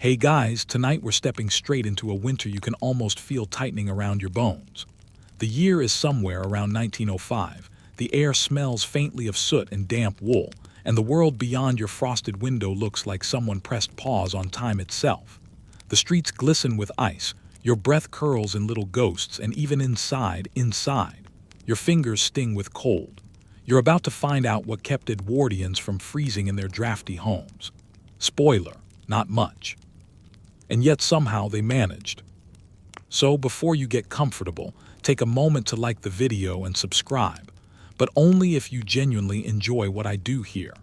Hey guys, tonight we're stepping straight into a winter you can almost feel tightening around your bones. The year is somewhere around 1905. The air smells faintly of soot and damp wool, and the world beyond your frosted window looks like someone pressed pause on time itself. The streets glisten with ice, your breath curls in little ghosts, and even inside, your fingers sting with cold. You're about to find out what kept Edwardians from freezing in their drafty homes. Spoiler, not much. And yet somehow they managed. So before you get comfortable, take a moment to like the video and subscribe, but only if you genuinely enjoy what I do here.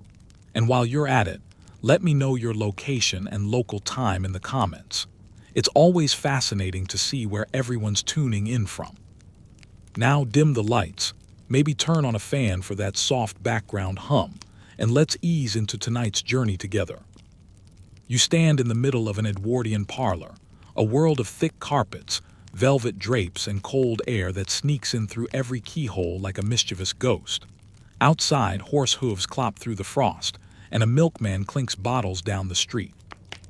And while you're at it, let me know your location and local time in the comments. It's always fascinating to see where everyone's tuning in from. Now dim the lights, maybe turn on a fan for that soft background hum, and let's ease into tonight's journey together. You stand in the middle of an Edwardian parlor, a world of thick carpets, velvet drapes, and cold air that sneaks in through every keyhole like a mischievous ghost. Outside, horse hooves clop through the frost, and a milkman clinks bottles down the street.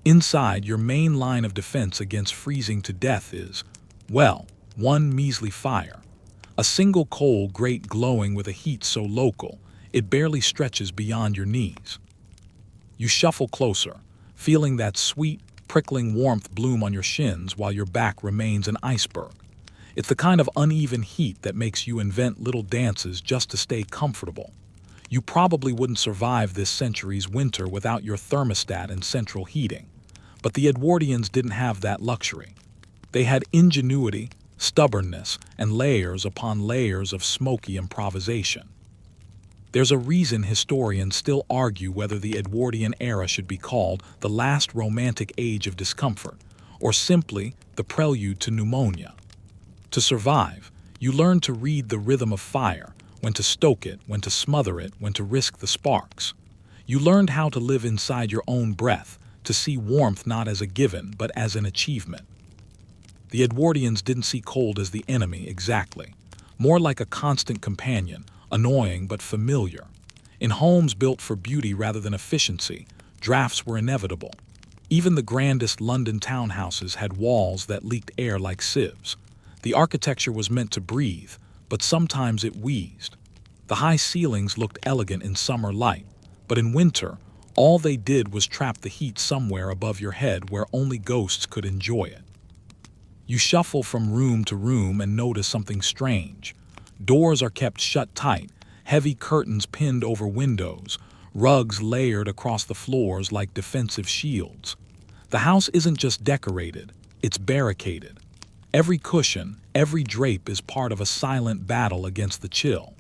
Inside, your main line of defense against freezing to death is, well, one measly fire. A single coal grate glowing with a heat so local, it barely stretches beyond your knees. You shuffle closer, feeling that sweet, prickling warmth bloom on your shins while your back remains an iceberg. It's the kind of uneven heat that makes you invent little dances just to stay comfortable. You probably wouldn't survive this century's winter without your thermostat and central heating. But the Edwardians didn't have that luxury. They had ingenuity, stubbornness, and layers upon layers of smoky improvisation. There's a reason historians still argue whether the Edwardian era should be called the last romantic age of discomfort, or simply the prelude to pneumonia. To survive, you learn to read the rhythm of fire, when to stoke it, when to smother it, when to risk the sparks. You learned how to live inside your own breath, to see warmth not as a given, but as an achievement. The Edwardians didn't see cold as the enemy exactly, more like a constant companion, annoying but familiar. In homes built for beauty rather than efficiency, drafts were inevitable. Even the grandest London townhouses had walls that leaked air like sieves. The architecture was meant to breathe, but sometimes it wheezed. The high ceilings looked elegant in summer light, but in winter, all they did was trap the heat somewhere above your head where only ghosts could enjoy it. You shuffle from room to room and notice something strange. Doors are kept shut tight, heavy curtains pinned over windows, rugs layered across the floors like defensive shields. The house isn't just decorated, it's barricaded. Every cushion, every drape is part of a silent battle against the chill.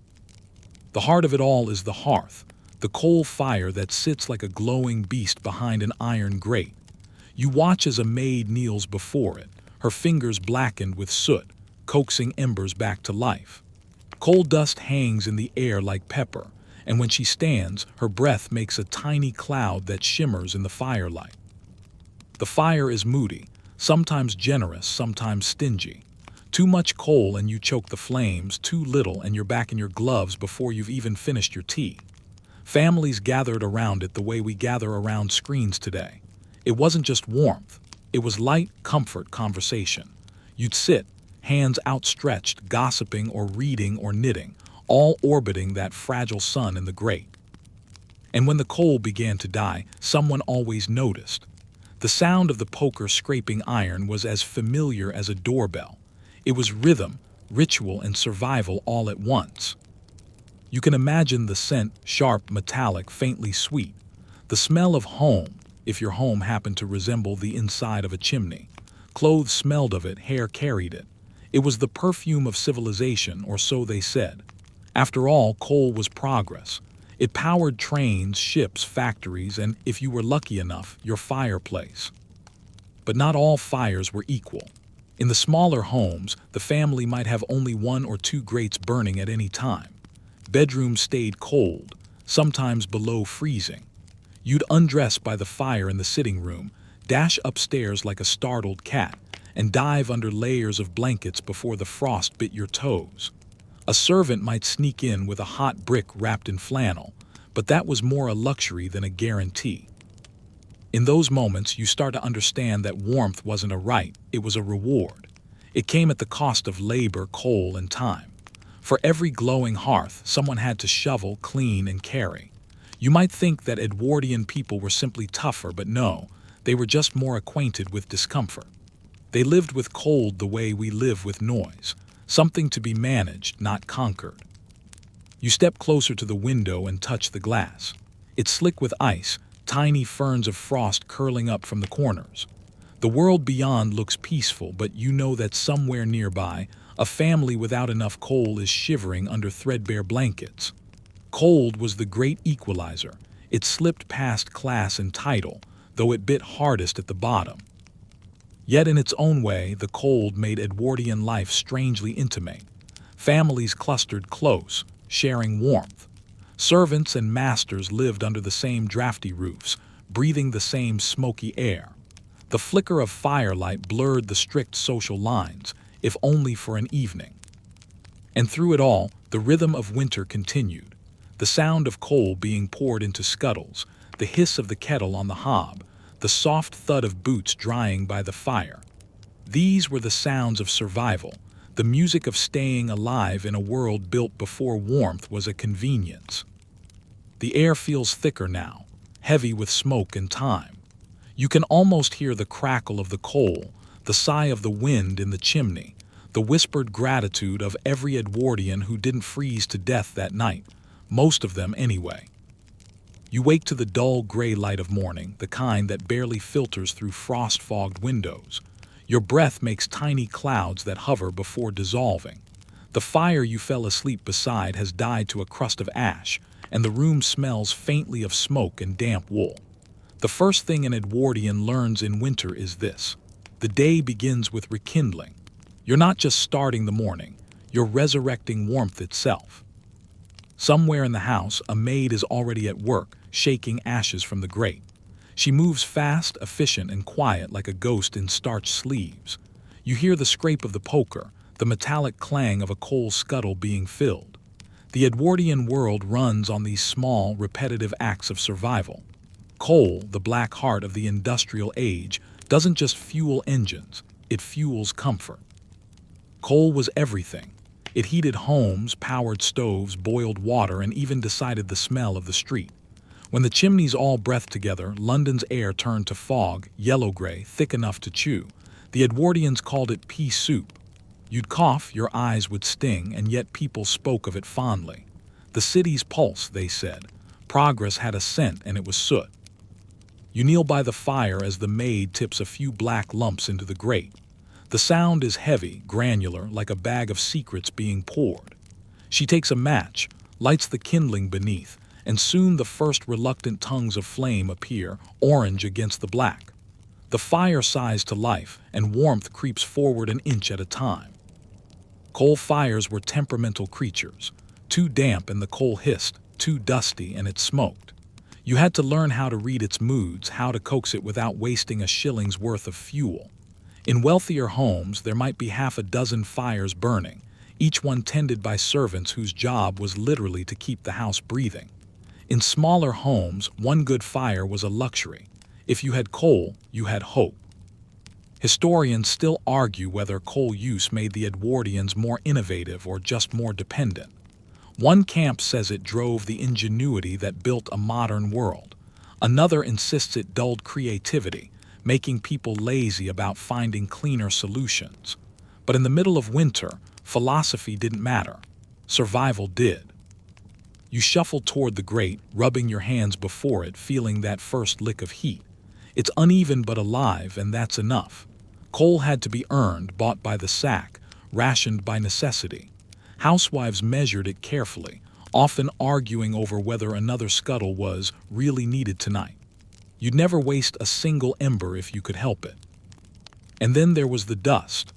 The heart of it all is the hearth, the coal fire that sits like a glowing beast behind an iron grate. You watch as a maid kneels before it, her fingers blackened with soot, coaxing embers back to life. Coal dust hangs in the air like pepper, and when she stands, her breath makes a tiny cloud that shimmers in the firelight. The fire is moody, sometimes generous, sometimes stingy. Too much coal and you choke the flames, too little and you're back in your gloves before you've even finished your tea. Families gathered around it the way we gather around screens today. It wasn't just warmth, it was light, comfort, conversation. You'd sit, hands outstretched, gossiping or reading or knitting, all orbiting that fragile sun in the grate. And when the coal began to die, someone always noticed. The sound of the poker scraping iron was as familiar as a doorbell. It was rhythm, ritual, and survival all at once. You can imagine the scent, sharp, metallic, faintly sweet. The smell of home, if your home happened to resemble the inside of a chimney. Clothes smelled of it, hair carried it. It was the perfume of civilization, or so they said. After all, coal was progress. It powered trains, ships, factories, and, if you were lucky enough, your fireplace. But not all fires were equal. In the smaller homes, the family might have only one or two grates burning at any time. Bedrooms stayed cold, sometimes below freezing. You'd undress by the fire in the sitting room, dash upstairs like a startled cat, and dive under layers of blankets before the frost bit your toes. A servant might sneak in with a hot brick wrapped in flannel, but that was more a luxury than a guarantee. In those moments, you start to understand that warmth wasn't a right, it was a reward. It came at the cost of labor, coal, and time. For every glowing hearth, someone had to shovel, clean, and carry. You might think that Edwardian people were simply tougher, but no, they were just more acquainted with discomfort. They lived with cold the way we live with noise, something to be managed, not conquered. You step closer to the window and touch the glass. It's slick with ice, tiny ferns of frost curling up from the corners. The world beyond looks peaceful, but you know that somewhere nearby, a family without enough coal is shivering under threadbare blankets. Cold was the great equalizer. It slipped past class and title, though it bit hardest at the bottom. Yet in its own way, the cold made Edwardian life strangely intimate. Families clustered close, sharing warmth. Servants and masters lived under the same drafty roofs, breathing the same smoky air. The flicker of firelight blurred the strict social lines, if only for an evening. And through it all, the rhythm of winter continued. The sound of coal being poured into scuttles, the hiss of the kettle on the hob, the soft thud of boots drying by the fire. These were the sounds of survival, the music of staying alive in a world built before warmth was a convenience. The air feels thicker now, heavy with smoke and time. You can almost hear the crackle of the coal, the sigh of the wind in the chimney, the whispered gratitude of every Edwardian who didn't freeze to death that night, most of them anyway. You wake to the dull gray light of morning, the kind that barely filters through frost-fogged windows. Your breath makes tiny clouds that hover before dissolving. The fire you fell asleep beside has died to a crust of ash, and the room smells faintly of smoke and damp wool. The first thing an Edwardian learns in winter is this: the day begins with rekindling. You're not just starting the morning, you're resurrecting warmth itself. Somewhere in the house, a maid is already at work, shaking ashes from the grate. She moves fast, efficient, and quiet like a ghost in starched sleeves. You hear the scrape of the poker, the metallic clang of a coal scuttle being filled. The Edwardian world runs on these small, repetitive acts of survival. Coal, the black heart of the industrial age, doesn't just fuel engines, it fuels comfort. Coal was everything. It heated homes, powered stoves, boiled water, and even decided the smell of the street. When the chimneys all breathed together, London's air turned to fog, yellow-gray, thick enough to chew. The Edwardians called it pea soup. You'd cough, your eyes would sting, and yet people spoke of it fondly. The city's pulse, they said. Progress had a scent, and it was soot. You kneel by the fire as the maid tips a few black lumps into the grate. The sound is heavy, granular, like a bag of secrets being poured. She takes a match, lights the kindling beneath, and soon the first reluctant tongues of flame appear, orange against the black. The fire sighs to life, and warmth creeps forward an inch at a time. Coal fires were temperamental creatures. Too damp and the coal hissed, too dusty and it smoked. You had to learn how to read its moods, how to coax it without wasting a shilling's worth of fuel. In wealthier homes, there might be half a dozen fires burning, each one tended by servants whose job was literally to keep the house breathing. In smaller homes, one good fire was a luxury. If you had coal, you had hope. Historians still argue whether coal use made the Edwardians more innovative or just more dependent. One camp says it drove the ingenuity that built a modern world. Another insists it dulled creativity, making people lazy about finding cleaner solutions. But in the middle of winter, philosophy didn't matter. Survival did. You shuffle toward the grate, rubbing your hands before it, feeling that first lick of heat. It's uneven but alive, and that's enough. Coal had to be earned, bought by the sack, rationed by necessity. Housewives measured it carefully, often arguing over whether another scuttle was really needed tonight. You'd never waste a single ember if you could help it. And then there was the dust.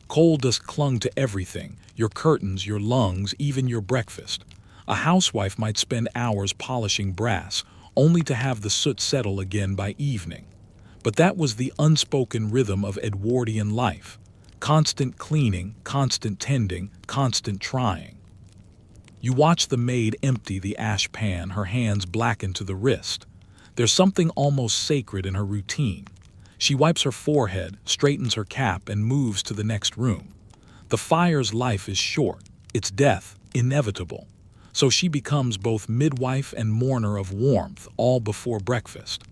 Coal dust clung to everything, your curtains, your lungs, even your breakfast. A housewife might spend hours polishing brass, only to have the soot settle again by evening. But that was the unspoken rhythm of Edwardian life. Constant cleaning, constant tending, constant trying. You watch the maid empty the ash pan, her hands blackened to the wrist. There's something almost sacred in her routine. She wipes her forehead, straightens her cap, and moves to the next room. The fire's life is short, its death inevitable. So she becomes both midwife and mourner of warmth all before breakfast.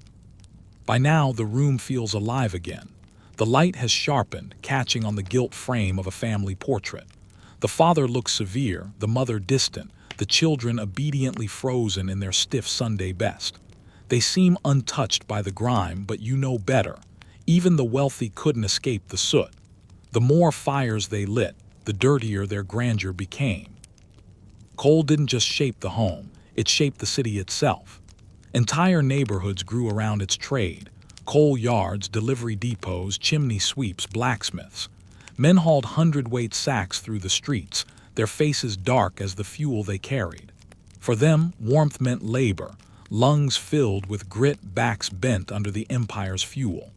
By now, the room feels alive again. The light has sharpened, catching on the gilt frame of a family portrait. The father looks severe, the mother distant, the children obediently frozen in their stiff Sunday best. They seem untouched by the grime, but you know better. Even the wealthy couldn't escape the soot. The more fires they lit, the dirtier their grandeur became. Coal didn't just shape the home, it shaped the city itself. Entire neighborhoods grew around its trade. Coal yards, delivery depots, chimney sweeps, blacksmiths. Men hauled hundredweight sacks through the streets, their faces dark as the fuel they carried. For them, warmth meant labor, lungs filled with grit, backs bent under the empire's fuel.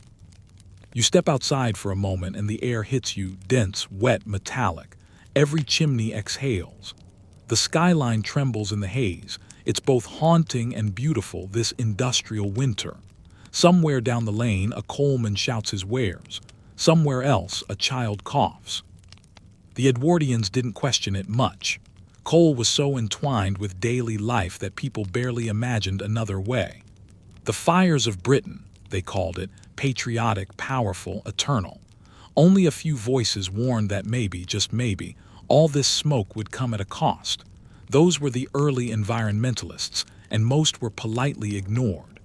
You step outside for a moment and the air hits you, dense, wet, metallic. Every chimney exhales. The skyline trembles in the haze. It's both haunting and beautiful this industrial winter. Somewhere down the lane, a coalman shouts his wares. Somewhere else, a child coughs. The Edwardians didn't question it much. Coal was so entwined with daily life that people barely imagined another way. The fires of Britain, they called it, patriotic, powerful, eternal. Only a few voices warned that maybe, just maybe, all this smoke would come at a cost. Those were the early environmentalists, and most were politely ignored.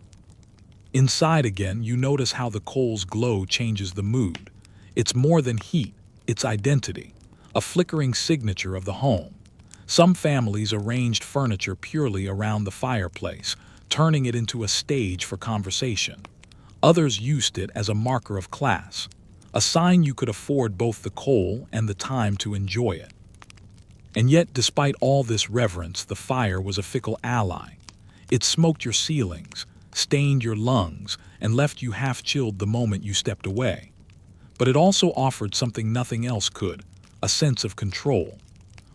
Inside again, you notice how the coal's glow changes the mood. It's more than heat, it's identity, a flickering signature of the home. Some families arranged furniture purely around the fireplace, turning it into a stage for conversation. Others used it as a marker of class, a sign you could afford both the coal and the time to enjoy it. And yet, despite all this reverence, the fire was a fickle ally. It smoked your ceilings, stained your lungs, and left you half-chilled the moment you stepped away. But it also offered something nothing else could, a sense of control.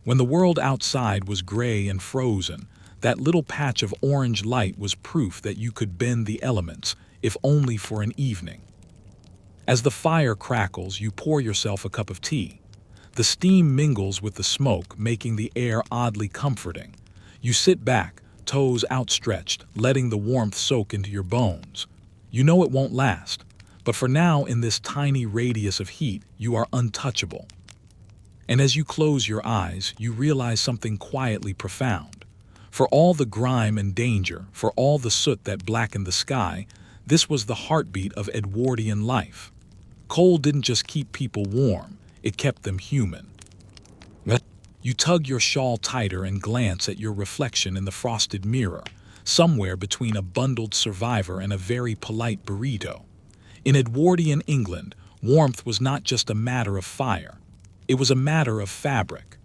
When the world outside was gray and frozen, that little patch of orange light was proof that you could bend the elements, if only for an evening. As the fire crackles, you pour yourself a cup of tea. The steam mingles with the smoke, making the air oddly comforting. You sit back, toes outstretched, letting the warmth soak into your bones. You know it won't last, but for now, in this tiny radius of heat, you are untouchable. And as you close your eyes, you realize something quietly profound. For all the grime and danger, for all the soot that blackened the sky, this was the heartbeat of Edwardian life. Coal didn't just keep people warm, it kept them human. You tug your shawl tighter and glance at your reflection in the frosted mirror, somewhere between a bundled survivor and a very polite burrito. In Edwardian England, warmth was not just a matter of fire. It was a matter of fabric.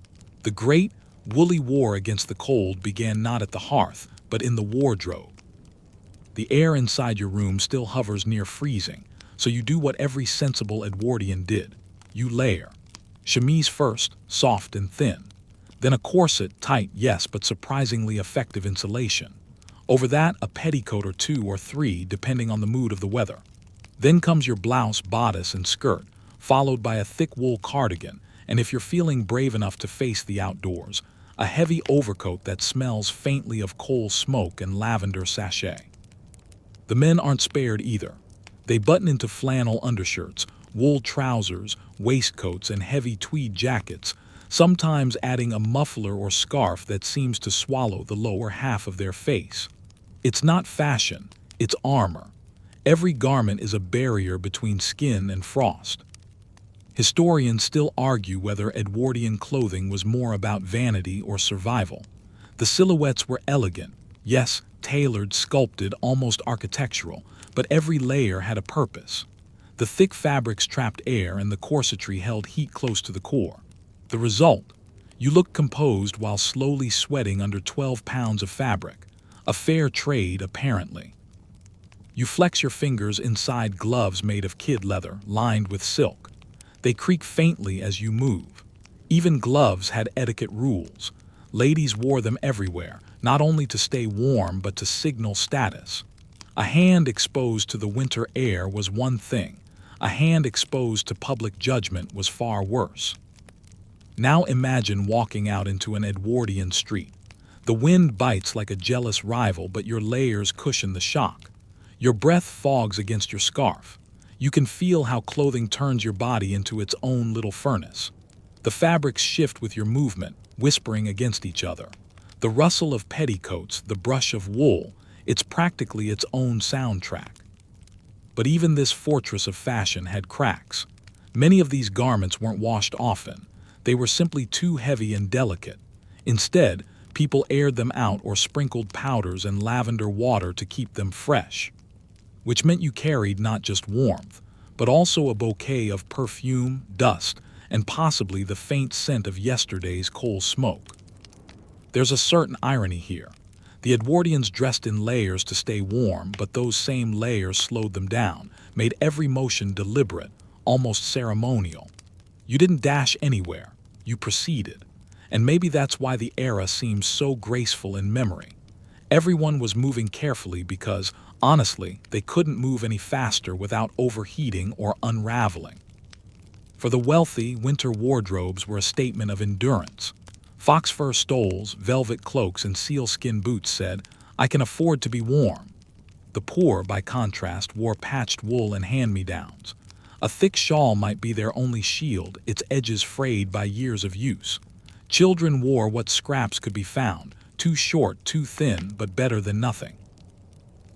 The great, woolly war against the cold began not at the hearth, but in the wardrobe. The air inside your room still hovers near freezing, so you do what every sensible Edwardian did. You layer. Chemise first, soft and thin. Then a corset, tight, yes, but surprisingly effective insulation. Over that, a petticoat or two or three, depending on the mood of the weather. Then comes your blouse, bodice, and skirt, followed by a thick wool cardigan, and if you're feeling brave enough to face the outdoors, a heavy overcoat that smells faintly of coal smoke and lavender sachet. The men aren't spared either. They button into flannel undershirts, wool trousers, waistcoats, and heavy tweed jackets, sometimes adding a muffler or scarf that seems to swallow the lower half of their face. It's not fashion, it's armor. Every garment is a barrier between skin and frost. Historians still argue whether Edwardian clothing was more about vanity or survival. The silhouettes were elegant, yes, tailored, sculpted, almost architectural, but every layer had a purpose. The thick fabrics trapped air and the corsetry held heat close to the core. The result? You look composed while slowly sweating under 12 pounds of fabric. A fair trade, apparently. You flex your fingers inside gloves made of kid leather, lined with silk. They creak faintly as you move. Even gloves had etiquette rules. Ladies wore them everywhere, not only to stay warm but to signal status. A hand exposed to the winter air was one thing. A hand exposed to public judgment was far worse. Now imagine walking out into an Edwardian street. The wind bites like a jealous rival, but your layers cushion the shock. Your breath fogs against your scarf. You can feel how clothing turns your body into its own little furnace. The fabrics shift with your movement, whispering against each other. The rustle of petticoats, the brush of wool, it's practically its own soundtrack. But even this fortress of fashion had cracks. Many of these garments weren't washed often. They were simply too heavy and delicate. Instead, people aired them out or sprinkled powders and lavender water to keep them fresh, which meant you carried not just warmth, but also a bouquet of perfume, dust, and possibly the faint scent of yesterday's coal smoke. There's a certain irony here. The Edwardians dressed in layers to stay warm, but those same layers slowed them down, made every motion deliberate, almost ceremonial. You didn't dash anywhere, you proceeded. And maybe that's why the era seems so graceful in memory. Everyone was moving carefully because, honestly, they couldn't move any faster without overheating or unraveling. For the wealthy, winter wardrobes were a statement of endurance. Fox fur stoles, velvet cloaks, and sealskin boots said, "I can afford to be warm." The poor, by contrast, wore patched wool and hand-me-downs. A thick shawl might be their only shield, its edges frayed by years of use. Children wore what scraps could be found, too short, too thin, but better than nothing.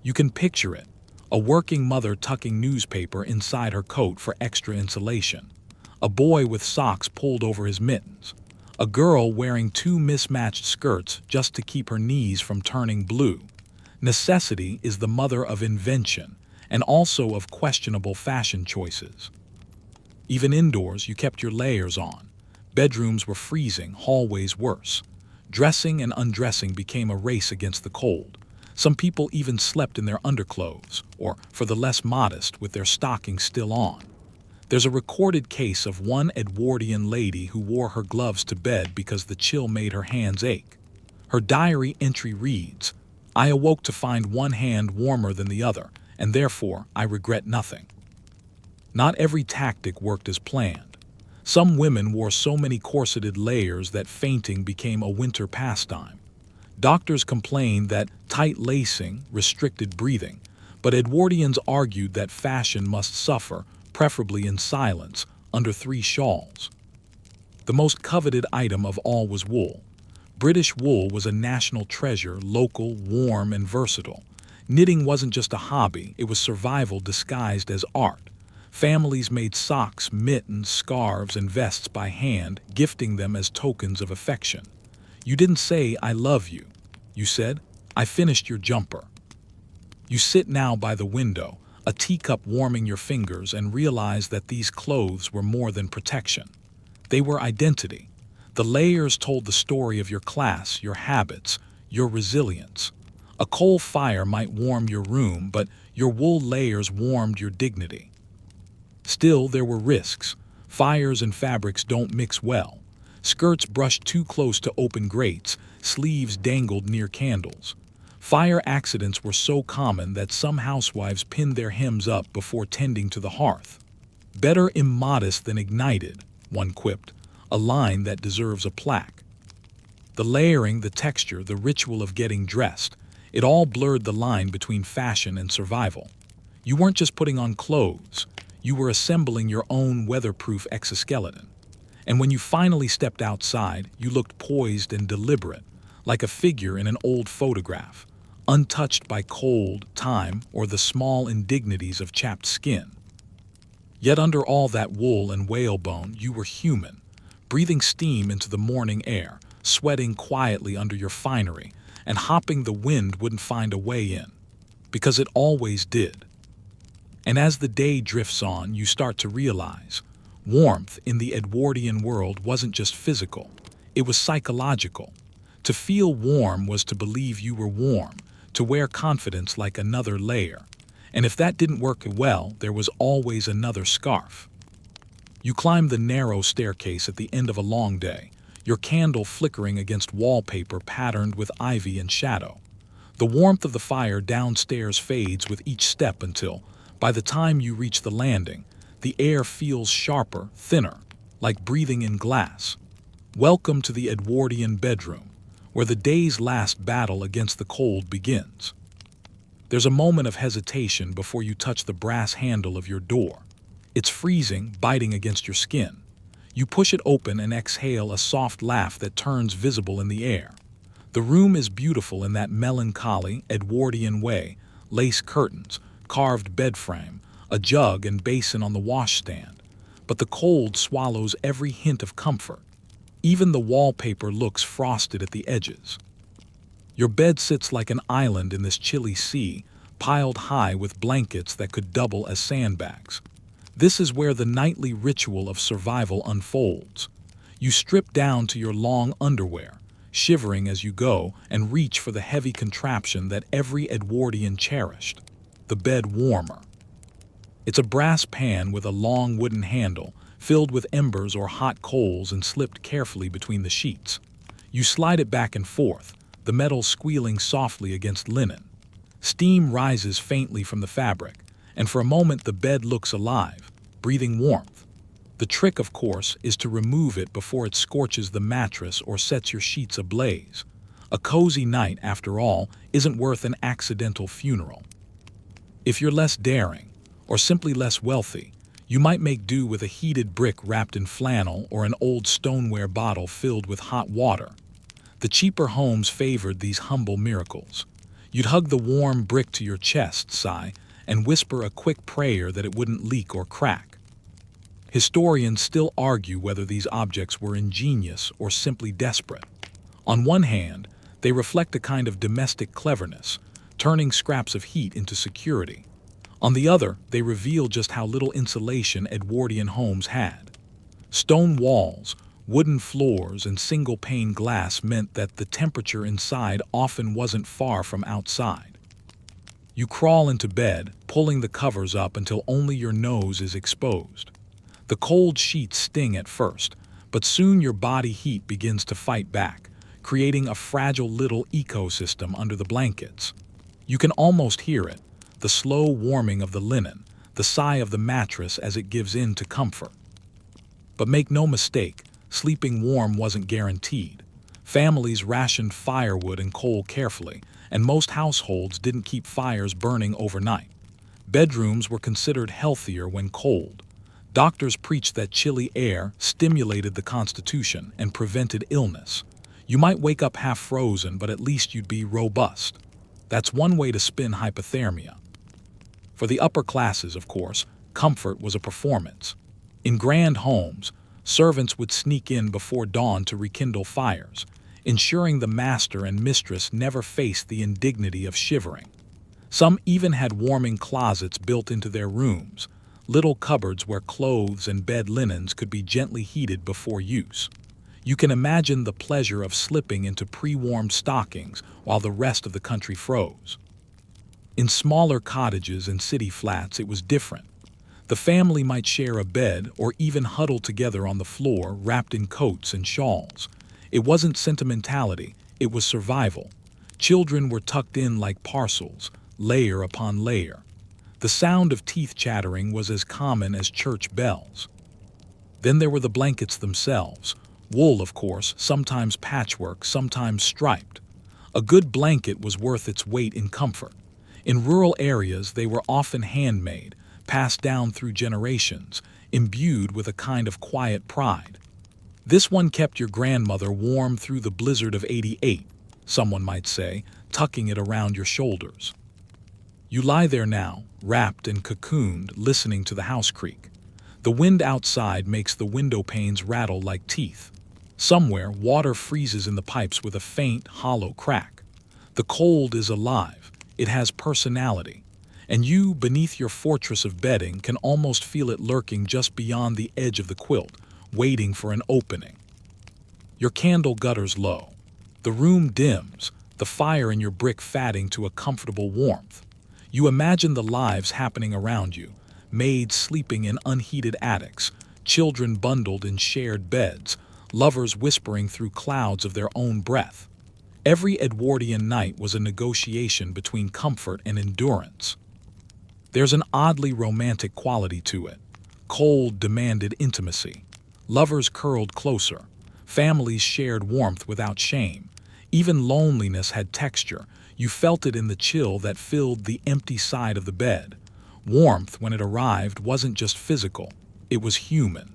You can picture it, a working mother tucking newspaper inside her coat for extra insulation, a boy with socks pulled over his mittens, a girl wearing two mismatched skirts just to keep her knees from turning blue. Necessity is the mother of invention, and also of questionable fashion choices. Even indoors, you kept your layers on. Bedrooms were freezing, hallways worse. Dressing and undressing became a race against the cold. Some people even slept in their underclothes, or, for the less modest, with their stockings still on. There's a recorded case of one Edwardian lady who wore her gloves to bed because the chill made her hands ache. Her diary entry reads, "I awoke to find one hand warmer than the other, and therefore I regret nothing." Not every tactic worked as planned. Some women wore so many corseted layers that fainting became a winter pastime. Doctors complained that tight lacing restricted breathing, but Edwardians argued that fashion must suffer, preferably in silence, under 3 shawls. The most coveted item of all was wool. British wool was a national treasure, local, warm, and versatile. Knitting wasn't just a hobby, it was survival disguised as art. Families made socks, mittens, scarves, and vests by hand, gifting them as tokens of affection. You didn't say, "I love you." You said, "I finished your jumper." You sit now by the window, a teacup warming your fingers, and realize that these clothes were more than protection. They were identity. The layers told the story of your class, your habits, your resilience. A coal fire might warm your room, but your wool layers warmed your dignity. Still, there were risks. Fires and fabrics don't mix well. Skirts brushed too close to open grates, sleeves dangled near candles. Fire accidents were so common that some housewives pinned their hems up before tending to the hearth. "Better immodest than ignited," one quipped, a line that deserves a plaque. The layering, the texture, the ritual of getting dressed, it all blurred the line between fashion and survival. You weren't just putting on clothes, you were assembling your own weatherproof exoskeleton. And when you finally stepped outside, you looked poised and deliberate, like a figure in an old photograph, untouched by cold, time, or the small indignities of chapped skin. Yet under all that wool and whalebone, you were human, breathing steam into the morning air, sweating quietly under your finery, and hoping the wind wouldn't find a way in, because it always did. And as the day drifts on, you start to realize warmth in the Edwardian world wasn't just physical, it was psychological. To feel warm was to believe you were warm, to wear confidence like another layer. And if that didn't work well, there was always another scarf. You climbed the narrow staircase at the end of a long day, your candle flickering against wallpaper patterned with ivy and shadow. The warmth of the fire downstairs fades with each step until, by the time you reach the landing, the air feels sharper, thinner, like breathing in glass. Welcome to the Edwardian bedroom, where the day's last battle against the cold begins. There's a moment of hesitation before you touch the brass handle of your door. It's freezing, biting against your skin. You push it open and exhale a soft laugh that turns visible in the air. The room is beautiful in that melancholy, Edwardian way: lace curtains, carved bed frame, a jug and basin on the washstand. But the cold swallows every hint of comfort. Even the wallpaper looks frosted at the edges. Your bed sits like an island in this chilly sea, piled high with blankets that could double as sandbags. This is where the nightly ritual of survival unfolds. You strip down to your long underwear, shivering as you go, and reach for the heavy contraption that every Edwardian cherished: the bed warmer. It's a brass pan with a long wooden handle, filled with embers or hot coals and slipped carefully between the sheets. You slide it back and forth, the metal squealing softly against linen. Steam rises faintly from the fabric, and for a moment the bed looks alive, breathing warmth. The trick, of course, is to remove it before it scorches the mattress or sets your sheets ablaze. A cozy night, after all, isn't worth an accidental funeral. If you're less daring, or simply less wealthy, you might make do with a heated brick wrapped in flannel or an old stoneware bottle filled with hot water. The cheaper homes favored these humble miracles. You'd hug the warm brick to your chest, sigh, and whisper a quick prayer that it wouldn't leak or crack. Historians still argue whether these objects were ingenious or simply desperate. On one hand, they reflect a kind of domestic cleverness, turning scraps of heat into security. On the other, they reveal just how little insulation Edwardian homes had. Stone walls, wooden floors, and single-pane glass meant that the temperature inside often wasn't far from outside. You crawl into bed, pulling the covers up until only your nose is exposed. The cold sheets sting at first, but soon your body heat begins to fight back, creating a fragile little ecosystem under the blankets. You can almost hear it: the slow warming of the linen, the sigh of the mattress as it gives in to comfort. But make no mistake, sleeping warm wasn't guaranteed. Families rationed firewood and coal carefully, and most households didn't keep fires burning overnight. Bedrooms were considered healthier when cold. Doctors preached that chilly air stimulated the constitution and prevented illness. You might wake up half frozen, but at least you'd be robust. That's one way to spin hypothermia. For the upper classes, of course, comfort was a performance. In grand homes, servants would sneak in before dawn to rekindle fires, ensuring the master and mistress never faced the indignity of shivering. Some even had warming closets built into their rooms, little cupboards where clothes and bed linens could be gently heated before use. You can imagine the pleasure of slipping into pre-warmed stockings while the rest of the country froze. In smaller cottages and city flats, it was different. The family might share a bed or even huddle together on the floor, wrapped in coats and shawls. It wasn't sentimentality, it was survival. Children were tucked in like parcels, layer upon layer. The sound of teeth chattering was as common as church bells. Then there were the blankets themselves. Wool, of course, sometimes patchwork, sometimes striped. A good blanket was worth its weight in comfort. In rural areas, they were often handmade, passed down through generations, imbued with a kind of quiet pride. This one kept your grandmother warm through the blizzard of '88, someone might say, tucking it around your shoulders. You lie there now, wrapped and cocooned, listening to the house creak. The wind outside makes the window panes rattle like teeth. Somewhere, water freezes in the pipes with a faint, hollow crack. The cold is alive. It has personality. And you, beneath your fortress of bedding, can almost feel it lurking just beyond the edge of the quilt, waiting for an opening. Your candle gutters low. The room dims, the fire in your brick fatting to a comfortable warmth. You imagine the lives happening around you, maids sleeping in unheated attics, children bundled in shared beds, lovers whispering through clouds of their own breath. Every Edwardian night was a negotiation between comfort and endurance. There's an oddly romantic quality to it. Cold demanded intimacy. Lovers curled closer. Families shared warmth without shame. Even loneliness had texture. You felt it in the chill that filled the empty side of the bed. Warmth, when it arrived, wasn't just physical. It was human.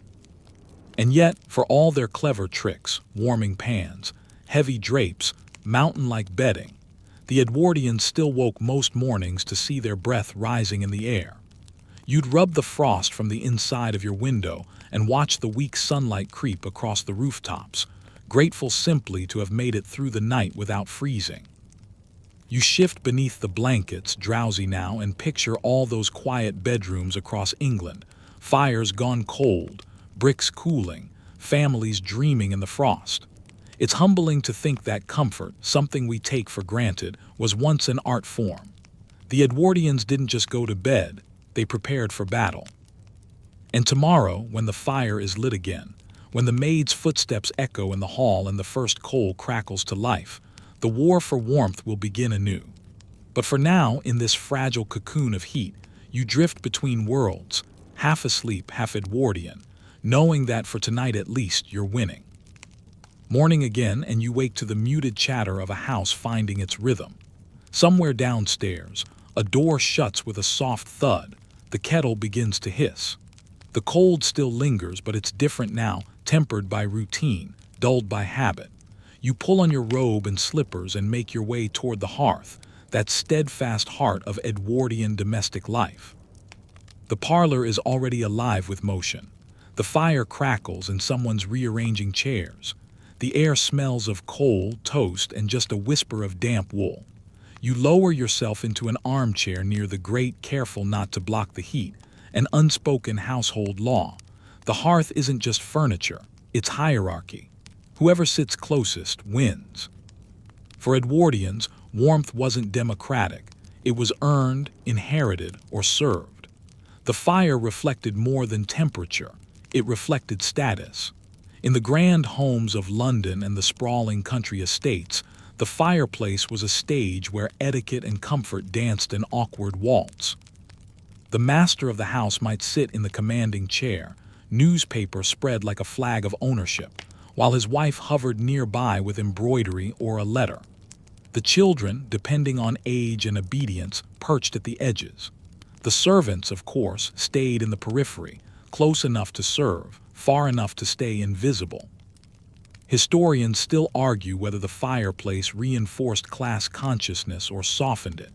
And yet, for all their clever tricks, warming pans, heavy drapes, mountain-like bedding, the Edwardians still woke most mornings to see their breath rising in the air. You'd rub the frost from the inside of your window and watch the weak sunlight creep across the rooftops, grateful simply to have made it through the night without freezing. You shift beneath the blankets, drowsy now, and picture all those quiet bedrooms across England, fires gone cold, bricks cooling, families dreaming in the frost. It's humbling to think that comfort, something we take for granted, was once an art form. The Edwardians didn't just go to bed, they prepared for battle. And tomorrow, when the fire is lit again, when the maid's footsteps echo in the hall and the first coal crackles to life, the war for warmth will begin anew. But for now, in this fragile cocoon of heat, you drift between worlds, half asleep, half Edwardian, knowing that for tonight at least you're winning. Morning again, and you wake to the muted chatter of a house finding its rhythm. Somewhere downstairs, a door shuts with a soft thud. The kettle begins to hiss. The cold still lingers, but it's different now, tempered by routine, dulled by habit. You pull on your robe and slippers and make your way toward the hearth, that steadfast heart of Edwardian domestic life. The parlor is already alive with motion. The fire crackles and someone's rearranging chairs. The air smells of coal, toast, and just a whisper of damp wool. You lower yourself into an armchair near the grate, careful not to block the heat, an unspoken household law. The hearth isn't just furniture, it's hierarchy. Whoever sits closest wins. For Edwardians, warmth wasn't democratic. It was earned, inherited, or served. The fire reflected more than temperature. It reflected status. In the grand homes of London and the sprawling country estates, the fireplace was a stage where etiquette and comfort danced an awkward waltz. The master of the house might sit in the commanding chair, newspaper spread like a flag of ownership, while his wife hovered nearby with embroidery or a letter. The children, depending on age and obedience, perched at the edges. The servants, of course, stayed in the periphery, close enough to serve, far enough to stay invisible. Historians still argue whether the fireplace reinforced class consciousness or softened it.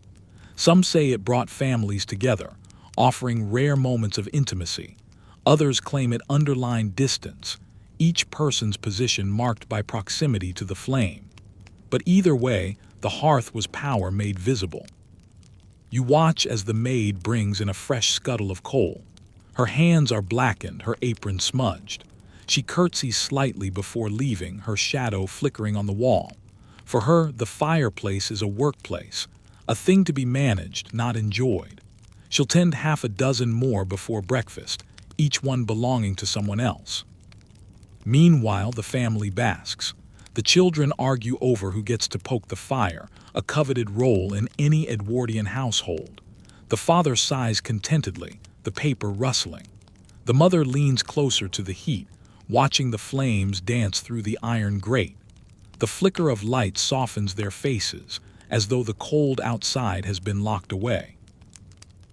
Some say it brought families together, offering rare moments of intimacy. Others claim it underlined distance, each person's position marked by proximity to the flame. But either way, the hearth was power made visible. You watch as the maid brings in a fresh scuttle of coal. Her hands are blackened, her apron smudged. She curtsies slightly before leaving, her shadow flickering on the wall. For her, the fireplace is a workplace, a thing to be managed, not enjoyed. She'll tend half a dozen more before breakfast, each one belonging to someone else. Meanwhile, the family basks. The children argue over who gets to poke the fire, a coveted role in any Edwardian household. The father sighs contentedly, the paper rustling. The mother leans closer to the heat, watching the flames dance through the iron grate. The flicker of light softens their faces, as though the cold outside has been locked away.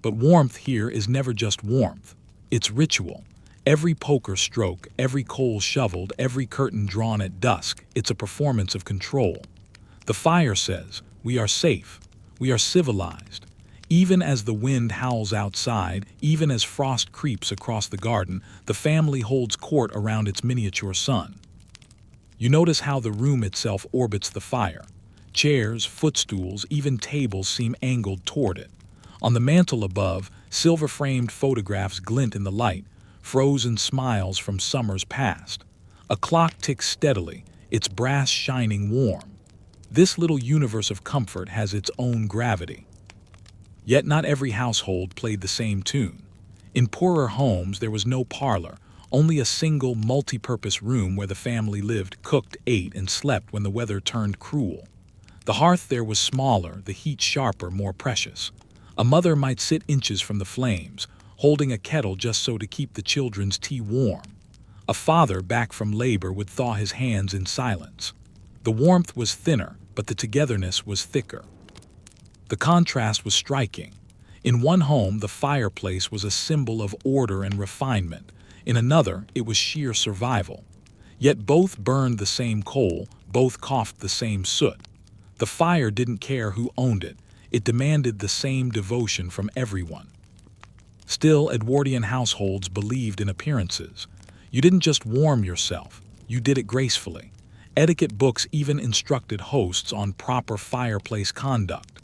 But warmth here is never just warmth. It's ritual. Every poker stroke, every coal shoveled, every curtain drawn at dusk, it's a performance of control. The fire says, "We are safe. We are civilized." Even as the wind howls outside, even as frost creeps across the garden, the family holds court around its miniature sun. You notice how the room itself orbits the fire. Chairs, footstools, even tables seem angled toward it. On the mantel above, silver-framed photographs glint in the light, frozen smiles from summers past. A clock ticks steadily, its brass shining warm. This little universe of comfort has its own gravity. Yet not every household played the same tune. In poorer homes there was no parlor, only a single multi-purpose room where the family lived, cooked, ate, and slept when the weather turned cruel. The hearth there was smaller, the heat sharper, more precious. A mother might sit inches from the flames, holding a kettle just so to keep the children's tea warm. A father back from labor would thaw his hands in silence. The warmth was thinner, but the togetherness was thicker. The contrast was striking. In one home, the fireplace was a symbol of order and refinement. In another, it was sheer survival. Yet both burned the same coal, both coughed the same soot. The fire didn't care who owned it. It demanded the same devotion from everyone. Still, Edwardian households believed in appearances. You didn't just warm yourself, you did it gracefully. Etiquette books even instructed hosts on proper fireplace conduct.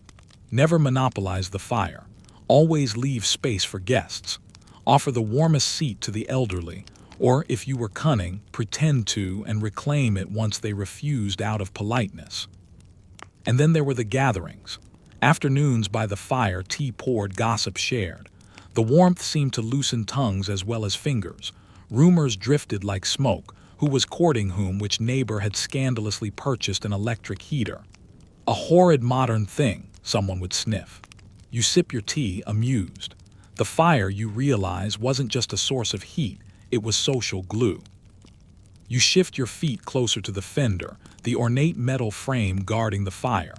Never monopolize the fire. Always leave space for guests. Offer the warmest seat to the elderly, or if you were cunning, pretend to and reclaim it once they refused out of politeness. And then there were the gatherings. Afternoons by the fire, tea poured, gossip shared. The warmth seemed to loosen tongues as well as fingers. Rumors drifted like smoke, who was courting whom, which neighbor had scandalously purchased an electric heater. A horrid modern thing, someone would sniff. You sip your tea, amused. The fire, you realize, wasn't just a source of heat, it was social glue. You shift your feet closer to the fender, the ornate metal frame guarding the fire.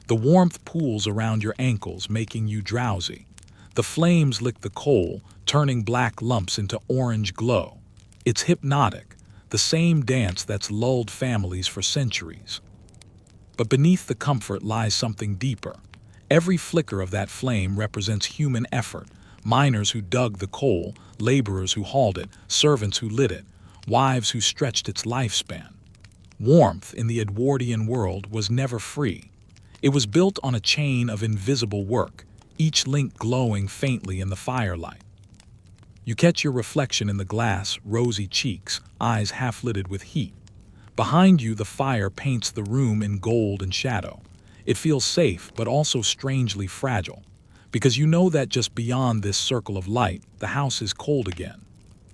The warmth pools around your ankles, making you drowsy. The flames lick the coal, turning black lumps into orange glow. It's hypnotic, the same dance that's lulled families for centuries. But beneath the comfort lies something deeper. Every flicker of that flame represents human effort. Miners who dug the coal, laborers who hauled it, servants who lit it, wives who stretched its lifespan. Warmth in the Edwardian world was never free. It was built on a chain of invisible work, each link glowing faintly in the firelight. You catch your reflection in the glass, rosy cheeks, eyes half-lidded with heat. Behind you, the fire paints the room in gold and shadow. It feels safe, but also strangely fragile, because you know that just beyond this circle of light, the house is cold again.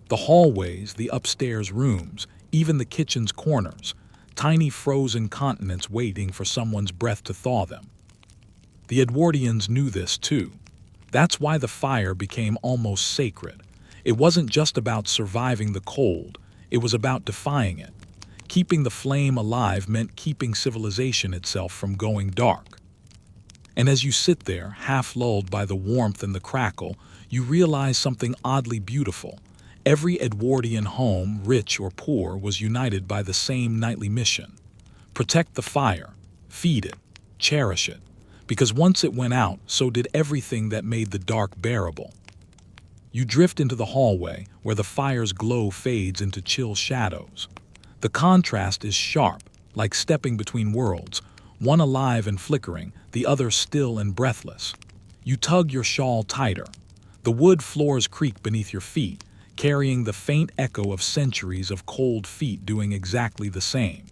The hallways, the upstairs rooms, even the kitchen's corners, tiny frozen continents waiting for someone's breath to thaw them. The Edwardians knew this too. That's why the fire became almost sacred. It wasn't just about surviving the cold, it was about defying it. Keeping the flame alive meant keeping civilization itself from going dark. And as you sit there, half lulled by the warmth and the crackle, you realize something oddly beautiful. Every Edwardian home, rich or poor, was united by the same nightly mission. Protect the fire, feed it, cherish it, because once it went out, so did everything that made the dark bearable. You drift into the hallway, where the fire's glow fades into chill shadows. The contrast is sharp, like stepping between worlds, one alive and flickering, the other still and breathless. You tug your shawl tighter. The wood floors creak beneath your feet, carrying the faint echo of centuries of cold feet doing exactly the same.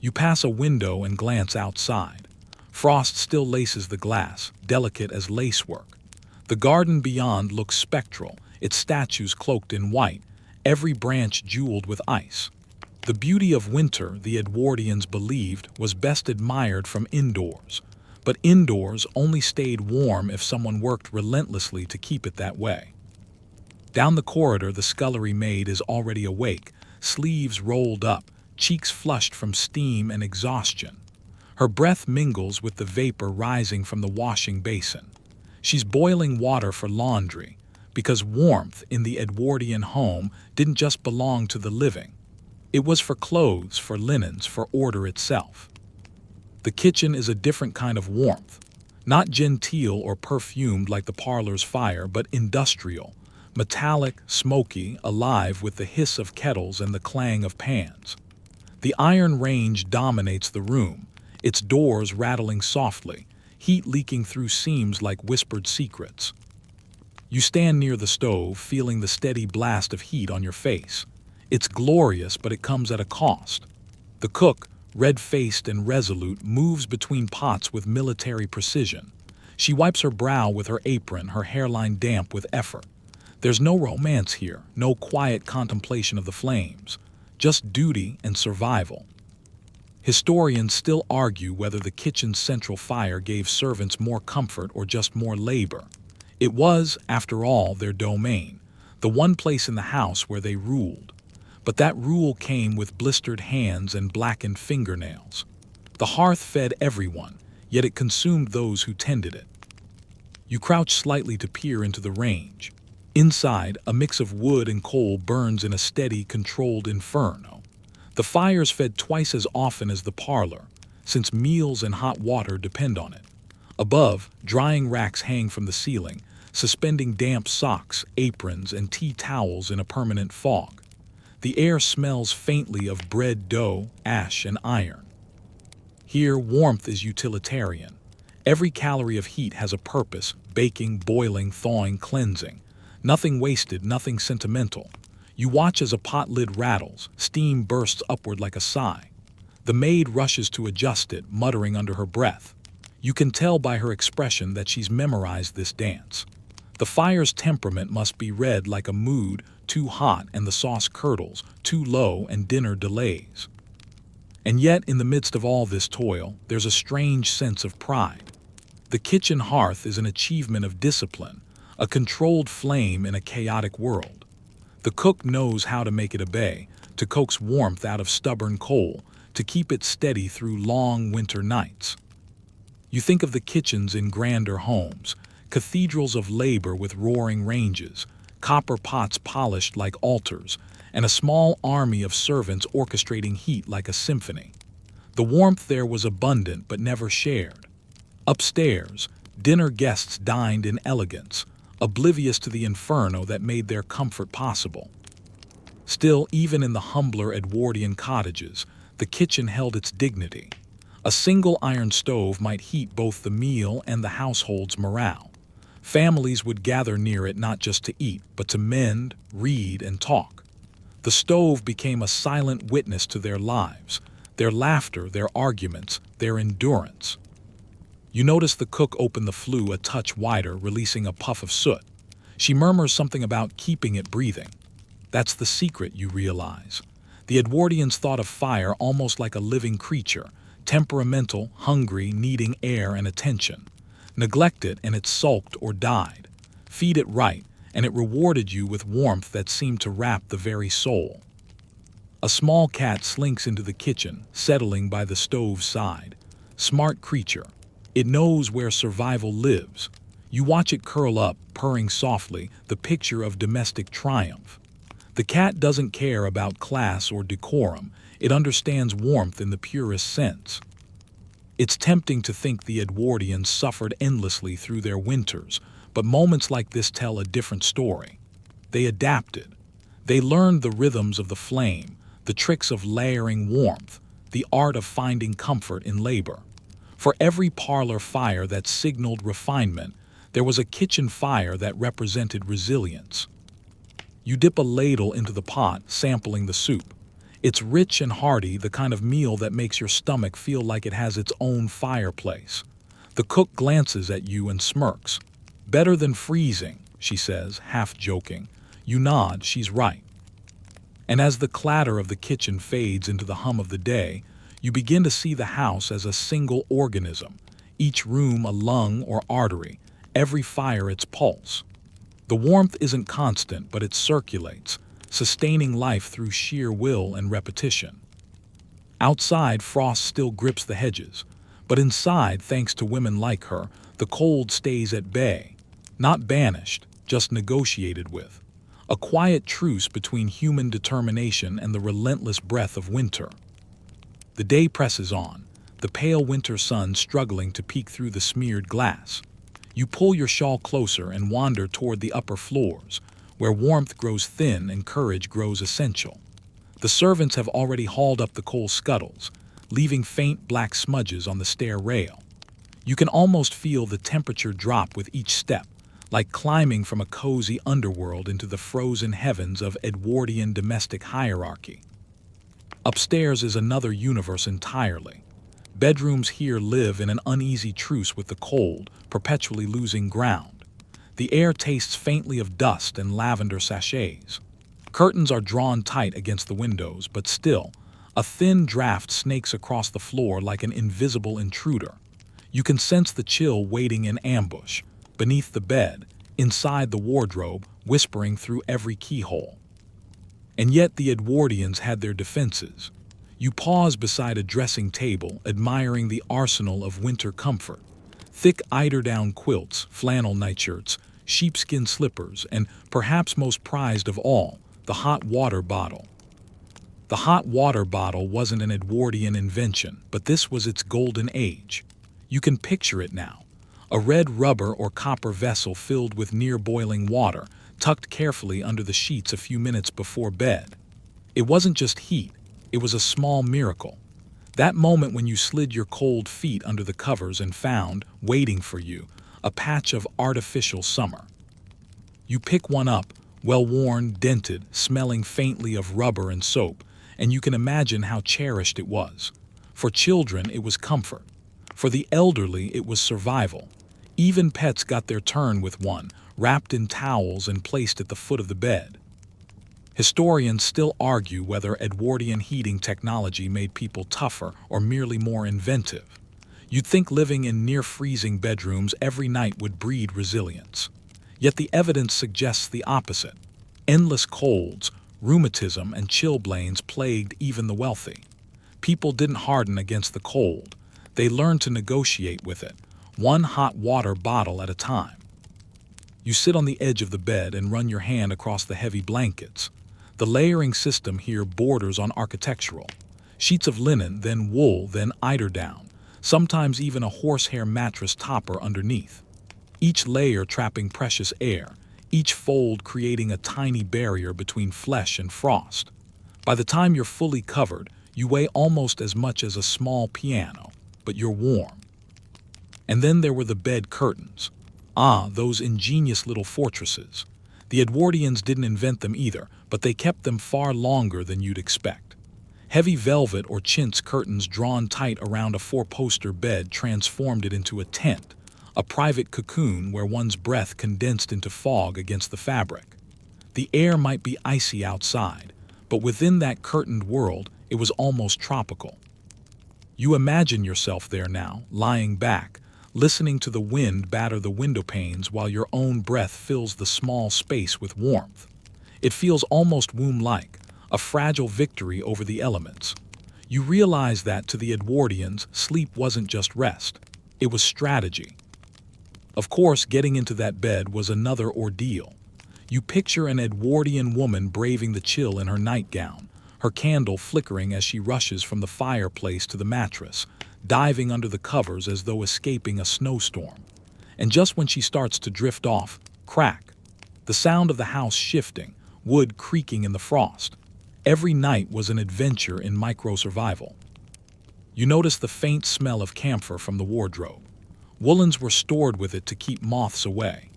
You pass a window and glance outside. Frost still laces the glass, delicate as lacework. The garden beyond looks spectral, its statues cloaked in white, every branch jeweled with ice. The beauty of winter, the Edwardians believed, was best admired from indoors. But indoors only stayed warm if someone worked relentlessly to keep it that way. Down the corridor, the scullery maid is already awake, sleeves rolled up, cheeks flushed from steam and exhaustion. Her breath mingles with the vapor rising from the washing basin. She's boiling water for laundry, because warmth in the Edwardian home didn't just belong to the living. It was for clothes, for linens, for order itself. The kitchen is a different kind of warmth, not genteel or perfumed like the parlor's fire, but industrial, metallic, smoky, alive with the hiss of kettles and the clang of pans. The iron range dominates the room, its doors rattling softly, heat leaking through seams like whispered secrets. You stand near the stove, feeling the steady blast of heat on your face. It's glorious, but it comes at a cost. The cook, red-faced and resolute, moves between pots with military precision. She wipes her brow with her apron, her hairline damp with effort. There's no romance here, no quiet contemplation of the flames, just duty and survival. Historians still argue whether the kitchen's central fire gave servants more comfort or just more labor. It was, after all, their domain, the one place in the house where they ruled. But that rule came with blistered hands and blackened fingernails. The hearth fed everyone, yet it consumed those who tended it. You crouch slightly to peer into the range. Inside, a mix of wood and coal burns in a steady, controlled inferno. The fire's fed twice as often as the parlor, since meals and hot water depend on it. Above, drying racks hang from the ceiling, suspending damp socks, aprons, and tea towels in a permanent fog. The air smells faintly of bread dough, ash, and iron. Here, warmth is utilitarian. Every calorie of heat has a purpose: baking, boiling, thawing, cleansing. Nothing wasted, nothing sentimental. You watch as a pot lid rattles, steam bursts upward like a sigh. The maid rushes to adjust it, muttering under her breath. You can tell by her expression that she's memorized this dance. The fire's temperament must be read like a mood: too hot and the sauce curdles, too low and dinner delays. And yet, in the midst of all this toil, there's a strange sense of pride. The kitchen hearth is an achievement of discipline, a controlled flame in a chaotic world. The cook knows how to make it obey, to coax warmth out of stubborn coal, to keep it steady through long winter nights. You think of the kitchens in grander homes, cathedrals of labor with roaring ranges, copper pots polished like altars, and a small army of servants orchestrating heat like a symphony. The warmth there was abundant but never shared. Upstairs, dinner guests dined in elegance, oblivious to the inferno that made their comfort possible. Still, even in the humbler Edwardian cottages, the kitchen held its dignity. A single iron stove might heat both the meal and the household's morale. Families would gather near it not just to eat, but to mend, read, and talk. The stove became a silent witness to their lives, their laughter, their arguments, their endurance. You notice the cook open the flue a touch wider, releasing a puff of soot. She murmurs something about keeping it breathing. That's the secret, you realize. The Edwardians thought of fire almost like a living creature, temperamental, hungry, needing air and attention. Neglect it and it sulked or died. Feed it right, and it rewarded you with warmth that seemed to wrap the very soul. A small cat slinks into the kitchen, settling by the stove's side. Smart creature. It knows where survival lives. You watch it curl up, purring softly, the picture of domestic triumph. The cat doesn't care about class or decorum. It understands warmth in the purest sense. It's tempting to think the Edwardians suffered endlessly through their winters, but moments like this tell a different story. They adapted. They learned the rhythms of the flame, the tricks of layering warmth, the art of finding comfort in labor. For every parlor fire that signaled refinement, there was a kitchen fire that represented resilience. You dip a ladle into the pot, sampling the soup. It's rich and hearty, the kind of meal that makes your stomach feel like it has its own fireplace. The cook glances at you and smirks. "Better than freezing," she says, half joking. You nod, she's right. And as the clatter of the kitchen fades into the hum of the day, you begin to see the house as a single organism, each room a lung or artery, every fire its pulse. The warmth isn't constant, but it circulates, sustaining life through sheer will and repetition. Outside, frost still grips the hedges, but inside, thanks to women like her, the cold stays at bay, not banished, just negotiated with. A quiet truce between human determination and the relentless breath of winter. The day presses on, the pale winter sun struggling to peek through the smeared glass. You pull your shawl closer and wander toward the upper floors, where warmth grows thin and courage grows essential. The servants have already hauled up the coal scuttles, leaving faint black smudges on the stair rail. You can almost feel the temperature drop with each step, like climbing from a cozy underworld into the frozen heavens of Edwardian domestic hierarchy. Upstairs is another universe entirely. Bedrooms here live in an uneasy truce with the cold, perpetually losing ground. The air tastes faintly of dust and lavender sachets. Curtains are drawn tight against the windows, but still, A thin draft snakes across the floor like an invisible intruder. You can sense the chill waiting in ambush, beneath the bed, inside the wardrobe, whispering through every keyhole. And yet the Edwardians had their defenses. You pause beside a dressing table, admiring the arsenal of winter comfort. Thick eiderdown quilts, flannel nightshirts, sheepskin slippers, and perhaps most prized of all, the hot water bottle. The hot water bottle wasn't an Edwardian invention, but this was its golden age. You can picture it now. A red rubber or copper vessel filled with near-boiling water, tucked carefully under the sheets a few minutes before bed. It wasn't just heat, it was a small miracle. That moment when you slid your cold feet under the covers and found, waiting for you, a patch of artificial summer. You pick one up, well-worn, dented, smelling faintly of rubber and soap, and you can imagine how cherished it was. For children, it was comfort. For the elderly, it was survival. Even pets got their turn with one, wrapped in towels and placed at the foot of the bed. Historians still argue whether Edwardian heating technology made people tougher or merely more inventive. You'd think living in near-freezing bedrooms every night would breed resilience. Yet the evidence suggests the opposite. Endless colds, rheumatism, and chilblains plagued even the wealthy. People didn't harden against the cold. They learned to negotiate with it, one hot water bottle at a time. You sit on the edge of the bed and run your hand across the heavy blankets. The layering system here borders on architectural. Sheets of linen, then wool, then eiderdown, sometimes even a horsehair mattress topper underneath. Each layer trapping precious air, each fold creating a tiny barrier between flesh and frost. By the time you're fully covered, you weigh almost as much as a small piano, but you're warm. And then there were the bed curtains. Ah, those ingenious little fortresses. The Edwardians didn't invent them either, but they kept them far longer than you'd expect. Heavy velvet or chintz curtains drawn tight around a four-poster bed transformed it into a tent, a private cocoon where one's breath condensed into fog against the fabric. The air might be icy outside, but within that curtained world, it was almost tropical. You imagine yourself there now, lying back, listening to the wind batter the window panes while your own breath fills the small space with warmth. It feels almost womb-like, a fragile victory over the elements. You realize that to the Edwardians, sleep wasn't just rest, it was strategy. Of course, getting into that bed was another ordeal. You picture an Edwardian woman braving the chill in her nightgown, her candle flickering as she rushes from the fireplace to the mattress, diving under the covers as though escaping a snowstorm. And just when she starts to drift off, crack, the sound of the house shifting, wood creaking in the frost. Every night was an adventure in micro-survival. You notice the faint smell of camphor from the wardrobe. Woolens were stored with it to keep moths away.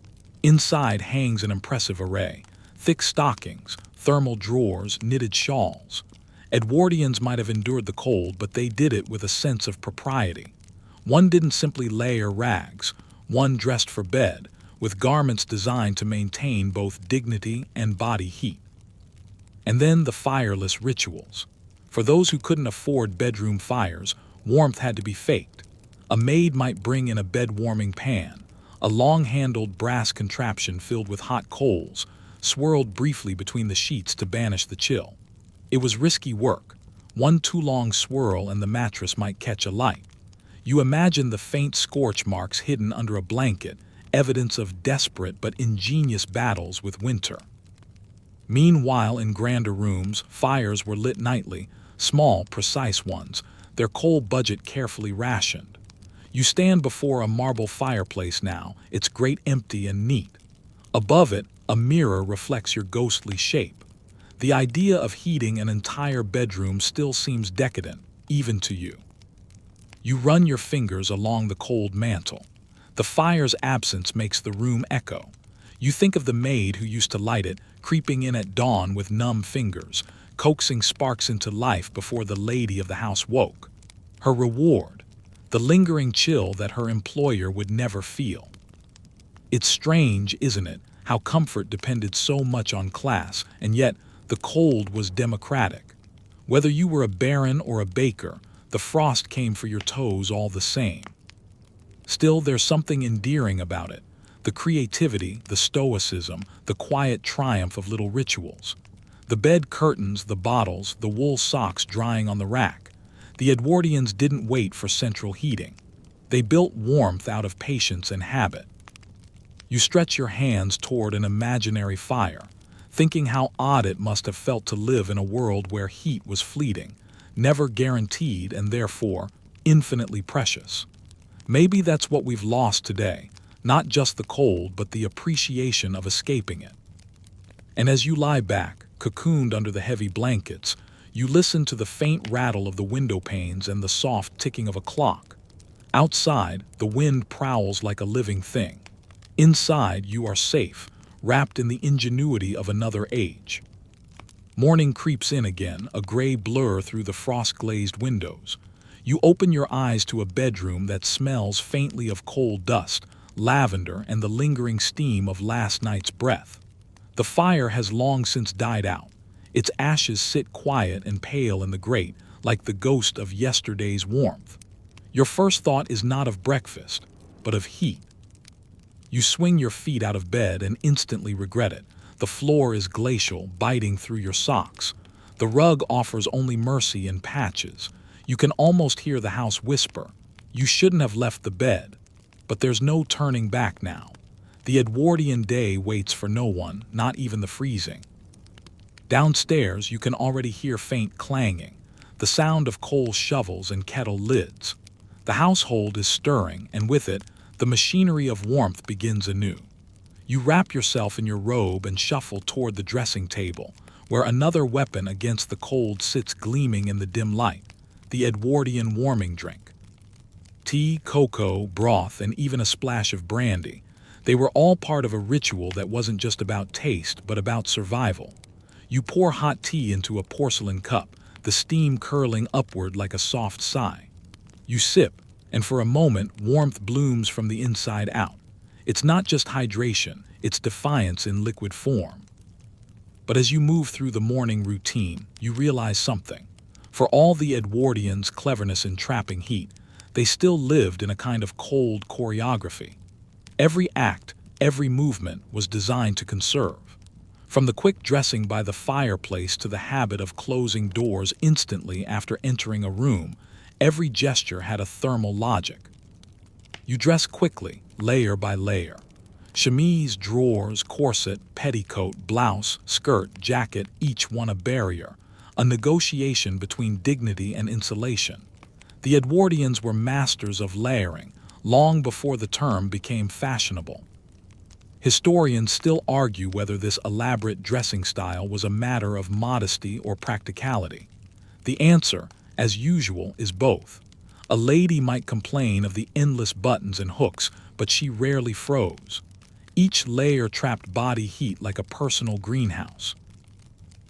Inside hangs an impressive array: thick stockings, thermal drawers, knitted shawls. Edwardians might have endured the cold, but they did it with a sense of propriety. One didn't simply layer rags, one dressed for bed, with garments designed to maintain both dignity and body heat. And then the fireless rituals. For those who couldn't afford bedroom fires, warmth had to be faked. A maid might bring in a bed-warming pan, a long-handled brass contraption filled with hot coals, swirled briefly between the sheets to banish the chill. It was risky work. One too long swirl and the mattress might catch alight. You imagine the faint scorch marks hidden under a blanket, evidence of desperate but ingenious battles with winter. Meanwhile, in grander rooms, fires were lit nightly, small, precise ones, their coal budget carefully rationed. You stand before a marble fireplace now, its grate empty and neat. Above it, a mirror reflects your ghostly shape. The idea of heating an entire bedroom still seems decadent, even to you. You run your fingers along the cold mantle. The fire's absence makes the room echo. You think of the maid who used to light it, creeping in at dawn with numb fingers, coaxing sparks into life before the lady of the house woke. Her reward, the lingering chill that her employer would never feel. It's strange, isn't it, how comfort depended so much on class, and yet the cold was democratic. Whether you were a baron or a baker, the frost came for your toes all the same. Still, there's something endearing about it. The creativity, the stoicism, the quiet triumph of little rituals. The bed curtains, the bottles, the wool socks drying on the rack. The Edwardians didn't wait for central heating. They built warmth out of patience and habit. You stretch your hands toward an imaginary fire, thinking how odd it must have felt to live in a world where heat was fleeting, never guaranteed and therefore infinitely precious. Maybe that's what we've lost today, not just the cold but the appreciation of escaping it. And as you lie back, cocooned under the heavy blankets, you listen to the faint rattle of the window panes and the soft ticking of a clock. Outside, the wind prowls like a living thing. Inside, you are safe, wrapped in the ingenuity of another age. Morning creeps in again, a gray blur through the frost-glazed windows. You open your eyes to a bedroom that smells faintly of coal dust, lavender, and the lingering steam of last night's breath. The fire has long since died out. Its ashes sit quiet and pale in the grate, like the ghost of yesterday's warmth. Your first thought is not of breakfast, but of heat. You swing your feet out of bed and instantly regret it. The floor is glacial, biting through your socks. The rug offers only mercy in patches. You can almost hear the house whisper, "You shouldn't have left the bed." But there's no turning back now. The Edwardian day waits for no one, not even the freezing. Downstairs, you can already hear faint clanging, the sound of coal shovels and kettle lids. The household is stirring, and with it, the machinery of warmth begins anew. You wrap yourself in your robe and shuffle toward the dressing table, where another weapon against the cold sits gleaming in the dim light, the Edwardian warming drink. Tea, cocoa, broth, and even a splash of brandy. They were all part of a ritual that wasn't just about taste, but about survival. You pour hot tea into a porcelain cup, the steam curling upward like a soft sigh. You sip, and for a moment, warmth blooms from the inside out. It's not just hydration, it's defiance in liquid form. But as you move through the morning routine, you realize something. For all the Edwardians' cleverness in trapping heat, they still lived in a kind of cold choreography. Every act, every movement was designed to conserve. From the quick dressing by the fireplace to the habit of closing doors instantly after entering a room, every gesture had a thermal logic. You dress quickly, layer by layer. Chemise, drawers, corset, petticoat, blouse, skirt, jacket, each one a barrier, a negotiation between dignity and insulation. The Edwardians were masters of layering, long before the term became fashionable. Historians still argue whether this elaborate dressing style was a matter of modesty or practicality. The answer, as usual, is both. A lady might complain of the endless buttons and hooks, but she rarely froze. Each layer trapped body heat like a personal greenhouse.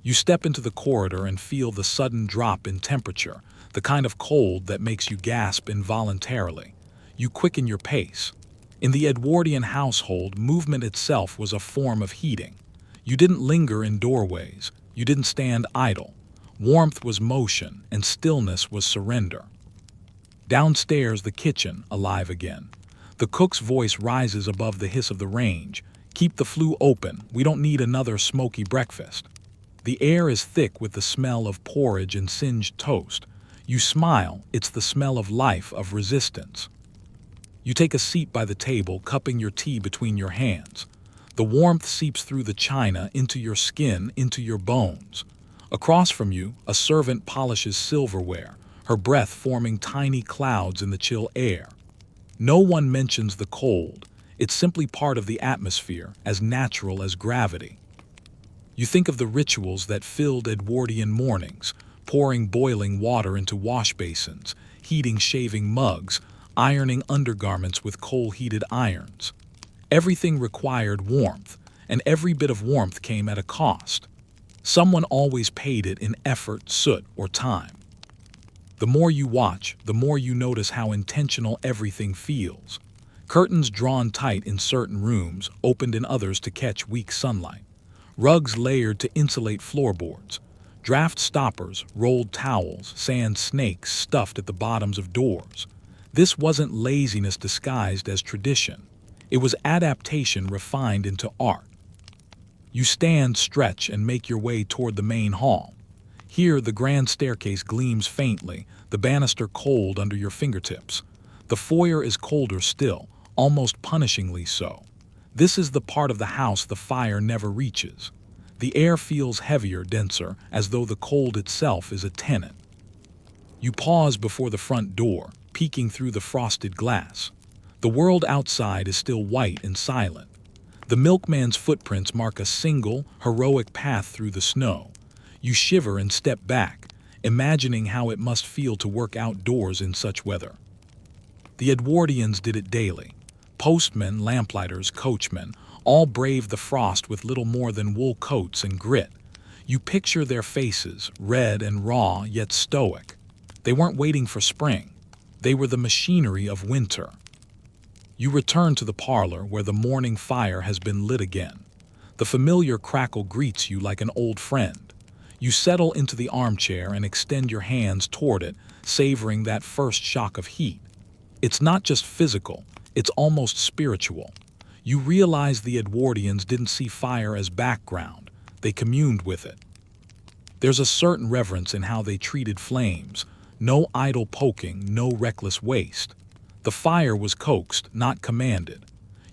You step into the corridor and feel the sudden drop in temperature, the kind of cold that makes you gasp involuntarily. You quicken your pace. In the Edwardian household, movement itself was a form of heating. You didn't linger in doorways. You didn't stand idle. Warmth was motion, and stillness was surrender. Downstairs, the kitchen, alive again. The cook's voice rises above the hiss of the range. "Keep the flue open. We don't need another smoky breakfast." The air is thick with the smell of porridge and singed toast. You smile. It's the smell of life, of resistance. You take a seat by the table, cupping your tea between your hands. The warmth seeps through the china, into your skin, into your bones. Across from you, a servant polishes silverware, her breath forming tiny clouds in the chill air. No one mentions the cold. It's simply part of the atmosphere, as natural as gravity. You think of the rituals that filled Edwardian mornings, pouring boiling water into wash basins, heating shaving mugs, ironing undergarments with coal-heated irons. Everything required warmth, and every bit of warmth came at a cost. Someone always paid it in effort, soot, or time. The more you watch, the more you notice how intentional everything feels. Curtains drawn tight in certain rooms, opened in others to catch weak sunlight. Rugs layered to insulate floorboards. Draft stoppers, rolled towels, sand snakes stuffed at the bottoms of doors. This wasn't laziness disguised as tradition. It was adaptation refined into art. You stand, stretch, and make your way toward the main hall. Here, the grand staircase gleams faintly, the banister cold under your fingertips. The foyer is colder still, almost punishingly so. This is the part of the house the fire never reaches. The air feels heavier, denser, as though the cold itself is a tenant. You pause before the front door, peeking through the frosted glass. The world outside is still white and silent. The milkman's footprints mark a single, heroic path through the snow. You shiver and step back, imagining how it must feel to work outdoors in such weather. The Edwardians did it daily. Postmen, lamplighters, coachmen, all braved the frost with little more than wool coats and grit. You picture their faces, red and raw, yet stoic. They weren't waiting for spring. They were the machinery of winter. You return to the parlor where the morning fire has been lit again. The familiar crackle greets you like an old friend. You settle into the armchair and extend your hands toward it, savoring that first shock of heat. It's not just physical, it's almost spiritual. You realize the Edwardians didn't see fire as background, they communed with it. There's a certain reverence in how they treated flames. No idle poking, no reckless waste. The fire was coaxed, not commanded.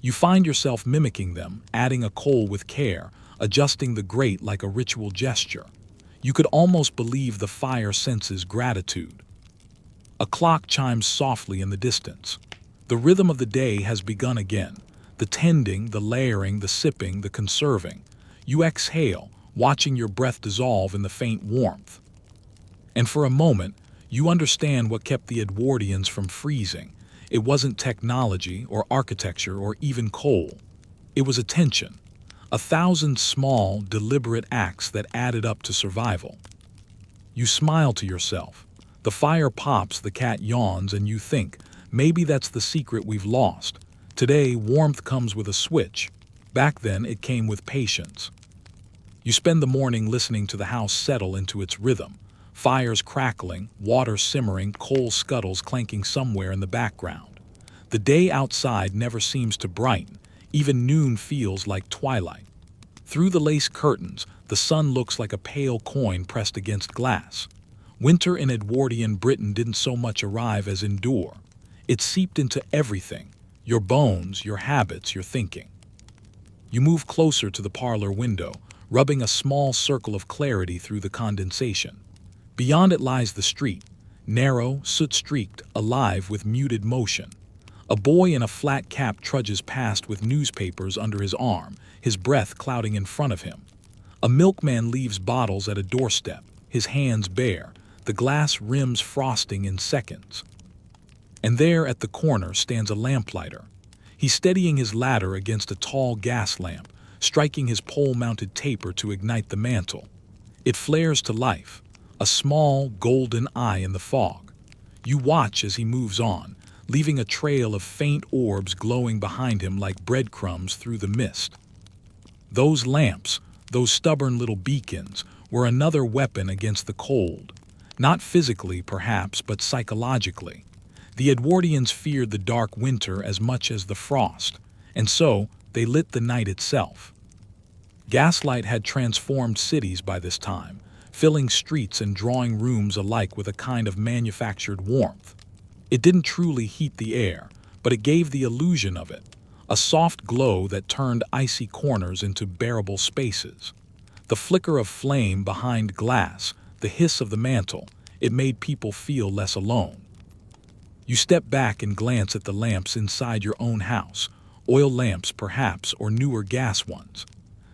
You find yourself mimicking them, adding a coal with care, adjusting the grate like a ritual gesture. You could almost believe the fire senses gratitude. A clock chimes softly in the distance. The rhythm of the day has begun again. The tending, the layering, the sipping, the conserving. You exhale, watching your breath dissolve in the faint warmth. And for a moment, you understand what kept the Edwardians from freezing. It wasn't technology or architecture or even coal. It was attention. 1,000 small, deliberate acts that added up to survival. You smile to yourself. The fire pops, the cat yawns, and you think, maybe that's the secret we've lost. Today, warmth comes with a switch. Back then, it came with patience. You spend the morning listening to the house settle into its rhythm. Fires crackling, water simmering, coal scuttles clanking somewhere in the background. The day outside never seems to brighten. Even noon feels like twilight. Through the lace curtains, the sun looks like a pale coin pressed against glass. Winter in Edwardian Britain didn't so much arrive as endure. It seeped into everything, your bones, your habits, your thinking. You move closer to the parlor window, rubbing a small circle of clarity through the condensation. Beyond it lies the street, narrow, soot-streaked, alive with muted motion. A boy in a flat cap trudges past with newspapers under his arm, his breath clouding in front of him. A milkman leaves bottles at a doorstep, his hands bare, the glass rims frosting in seconds. And there at the corner stands a lamplighter. He's steadying his ladder against a tall gas lamp, striking his pole-mounted taper to ignite the mantle. It flares to life, a small, golden eye in the fog. You watch as he moves on, leaving a trail of faint orbs glowing behind him like breadcrumbs through the mist. Those lamps, those stubborn little beacons, were another weapon against the cold. Not physically, perhaps, but psychologically. The Edwardians feared the dark winter as much as the frost, and so they lit the night itself. Gaslight had transformed cities by this time, filling streets and drawing rooms alike with a kind of manufactured warmth. It didn't truly heat the air, but it gave the illusion of it, a soft glow that turned icy corners into bearable spaces. The flicker of flame behind glass, the hiss of the mantle, it made people feel less alone. You step back and glance at the lamps inside your own house, oil lamps perhaps, or newer gas ones.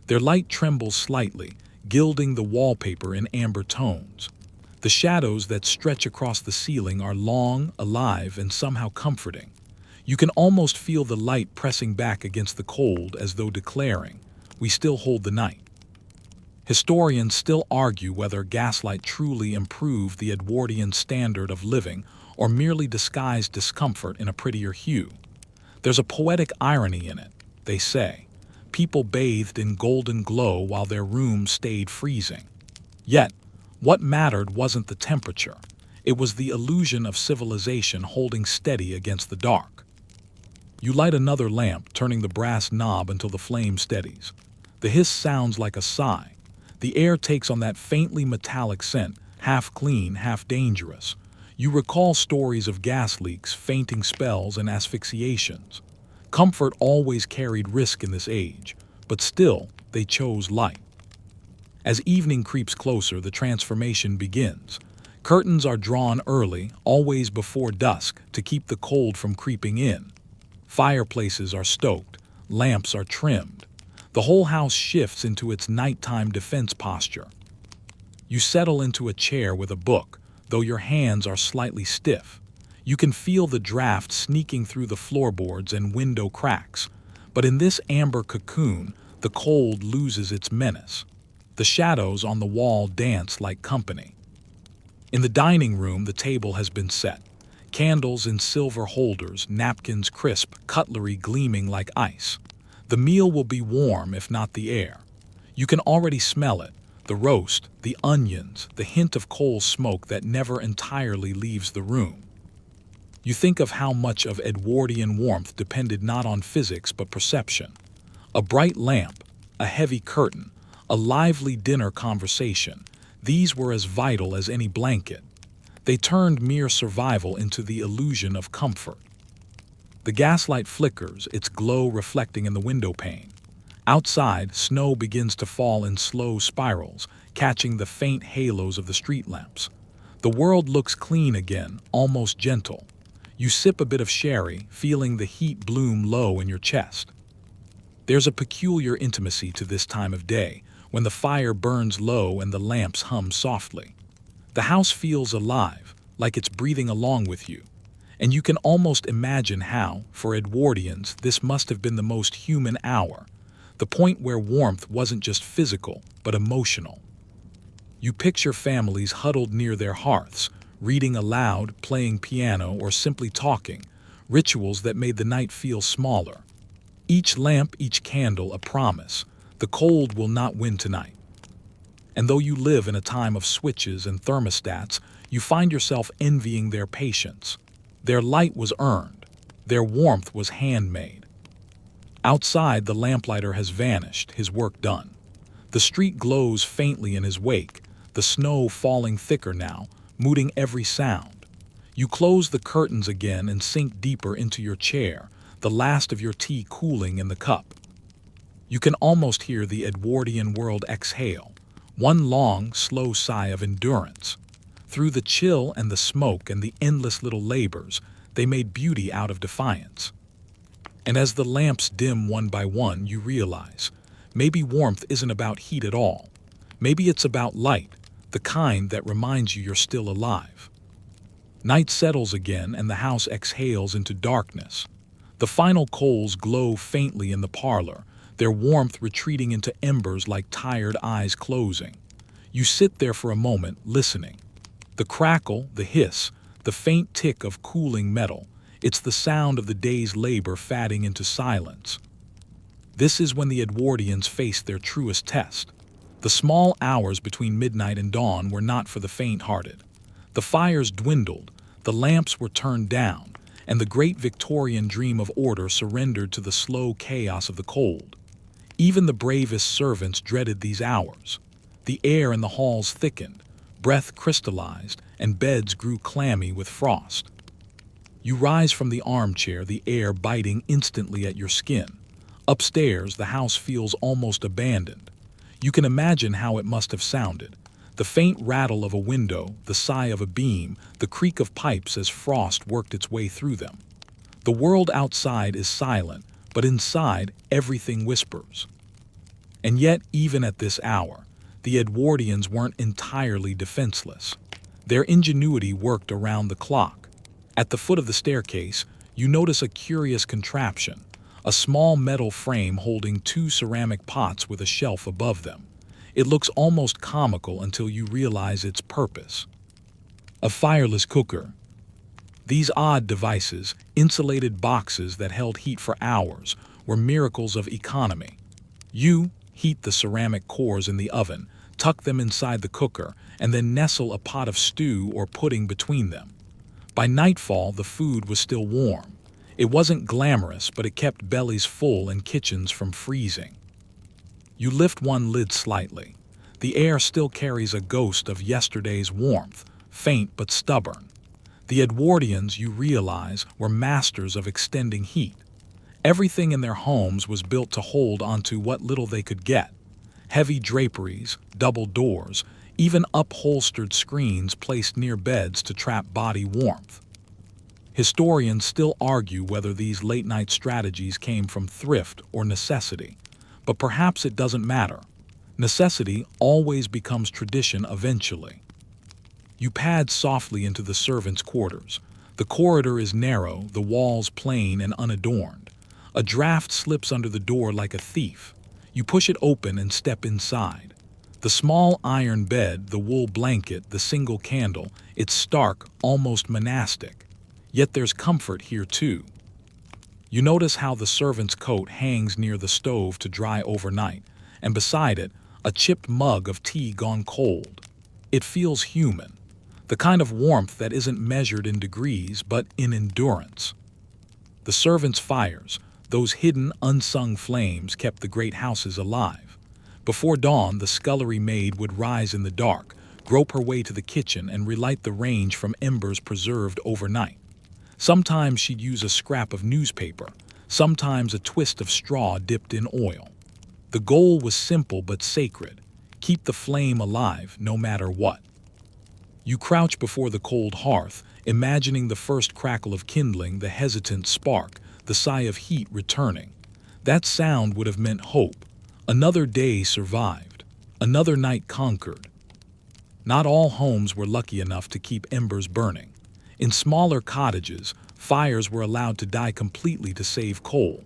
Their light trembles slightly, gilding the wallpaper in amber tones. The shadows that stretch across the ceiling are long, alive, and somehow comforting. You can almost feel the light pressing back against the cold as though declaring, "We still hold the night." Historians still argue whether gaslight truly improved the Edwardian standard of living or merely disguised discomfort in a prettier hue. There's a poetic irony in it, they say. People bathed in golden glow while their rooms stayed freezing. Yet, What mattered wasn't the temperature. It was the illusion of civilization holding steady against the dark. You light another lamp, turning the brass knob until the flame steadies. The hiss sounds like a sigh. The air takes on that faintly metallic scent, half clean, half dangerous. You recall stories of gas leaks, fainting spells, and asphyxiations. Comfort always carried risk in this age, but still, they chose light. As evening creeps closer, the transformation begins. Curtains are drawn early, always before dusk, to keep the cold from creeping in. Fireplaces are stoked, lamps are trimmed. The whole house shifts into its nighttime defense posture. You settle into a chair with a book, though your hands are slightly stiff. You can feel the draft sneaking through the floorboards and window cracks, but in this amber cocoon, the cold loses its menace. The shadows on the wall dance like company. In the dining room, the table has been set. Candles in silver holders, napkins crisp, cutlery gleaming like ice. The meal will be warm, if not the air. You can already smell it, the roast, the onions, the hint of coal smoke that never entirely leaves the room. You think of how much of Edwardian warmth depended not on physics but perception. A bright lamp, a heavy curtain, a lively dinner conversation, these were as vital as any blanket. They turned mere survival into the illusion of comfort. The gaslight flickers, its glow reflecting in the window pane. Outside, snow begins to fall in slow spirals, catching the faint halos of the street lamps. The world looks clean again, almost gentle. You sip a bit of sherry, feeling the heat bloom low in your chest. There's a peculiar intimacy to this time of day, when the fire burns low and the lamps hum softly. The house feels alive, like it's breathing along with you. And you can almost imagine how, for Edwardians, this must have been the most human hour, the point where warmth wasn't just physical, but emotional. You picture families huddled near their hearths, reading aloud, playing piano, or simply talking, rituals that made the night feel smaller. Each lamp, each candle, a promise. The cold will not win tonight. And though you live in a time of switches and thermostats, you find yourself envying their patience. Their light was earned. Their warmth was handmade. Outside, the lamplighter has vanished, his work done. The street glows faintly in his wake, the snow falling thicker now, muting every sound. You close the curtains again and sink deeper into your chair, the last of your tea cooling in the cup. You can almost hear the Edwardian world exhale, one long, slow sigh of endurance. Through the chill and the smoke and the endless little labors, they made beauty out of defiance. And as the lamps dim one by one, you realize, maybe warmth isn't about heat at all. Maybe it's about light, the kind that reminds you you're still alive. Night settles again and the house exhales into darkness. The final coals glow faintly in the parlor, their warmth retreating into embers like tired eyes closing. You sit there for a moment, listening. The crackle, the hiss, the faint tick of cooling metal, it's the sound of the day's labor fading into silence. This is when the Edwardians faced their truest test. The small hours between midnight and dawn were not for the faint-hearted. The fires dwindled, the lamps were turned down, and the great Victorian dream of order surrendered to the slow chaos of the cold. Even the bravest servants dreaded these hours. The air in the halls thickened, breath crystallized, and beds grew clammy with frost. You rise from the armchair, the air biting instantly at your skin. Upstairs, the house feels almost abandoned. You can imagine how it must have sounded. The faint rattle of a window, the sigh of a beam, the creak of pipes as frost worked its way through them. The world outside is silent, but inside, everything whispers. And yet, even at this hour, the Edwardians weren't entirely defenseless. Their ingenuity worked around the clock. At the foot of the staircase, you notice a curious contraption, a small metal frame holding two ceramic pots with a shelf above them. It looks almost comical until you realize its purpose. A fireless cooker. These odd devices, insulated boxes that held heat for hours, were miracles of economy. You heat the ceramic cores in the oven, tuck them inside the cooker, and then nestle a pot of stew or pudding between them. By nightfall, the food was still warm. It wasn't glamorous, but it kept bellies full and kitchens from freezing. You lift one lid slightly. The air still carries a ghost of yesterday's warmth, faint but stubborn. The Edwardians, you realize, were masters of extending heat. Everything in their homes was built to hold onto what little they could get. Heavy draperies, double doors, even upholstered screens placed near beds to trap body warmth. Historians still argue whether these late-night strategies came from thrift or necessity, but perhaps it doesn't matter. Necessity always becomes tradition eventually. You pad softly into the servants' quarters. The corridor is narrow, the walls plain and unadorned. A draft slips under the door like a thief. You push it open and step inside. The small iron bed, the wool blanket, the single candle, it's stark, almost monastic. Yet there's comfort here too. You notice how the servant's coat hangs near the stove to dry overnight, and beside it, a chipped mug of tea gone cold. It feels human, the kind of warmth that isn't measured in degrees but in endurance. The servants' fires, those hidden, unsung flames, kept the great houses alive. Before dawn, the scullery maid would rise in the dark, grope her way to the kitchen, and relight the range from embers preserved overnight. Sometimes she'd use a scrap of newspaper, sometimes a twist of straw dipped in oil. The goal was simple but sacred: keep the flame alive no matter what. You crouch before the cold hearth, imagining the first crackle of kindling, the hesitant spark, the sigh of heat returning. That sound would have meant hope. Another day survived, another night conquered. Not all homes were lucky enough to keep embers burning. In smaller cottages, fires were allowed to die completely to save coal.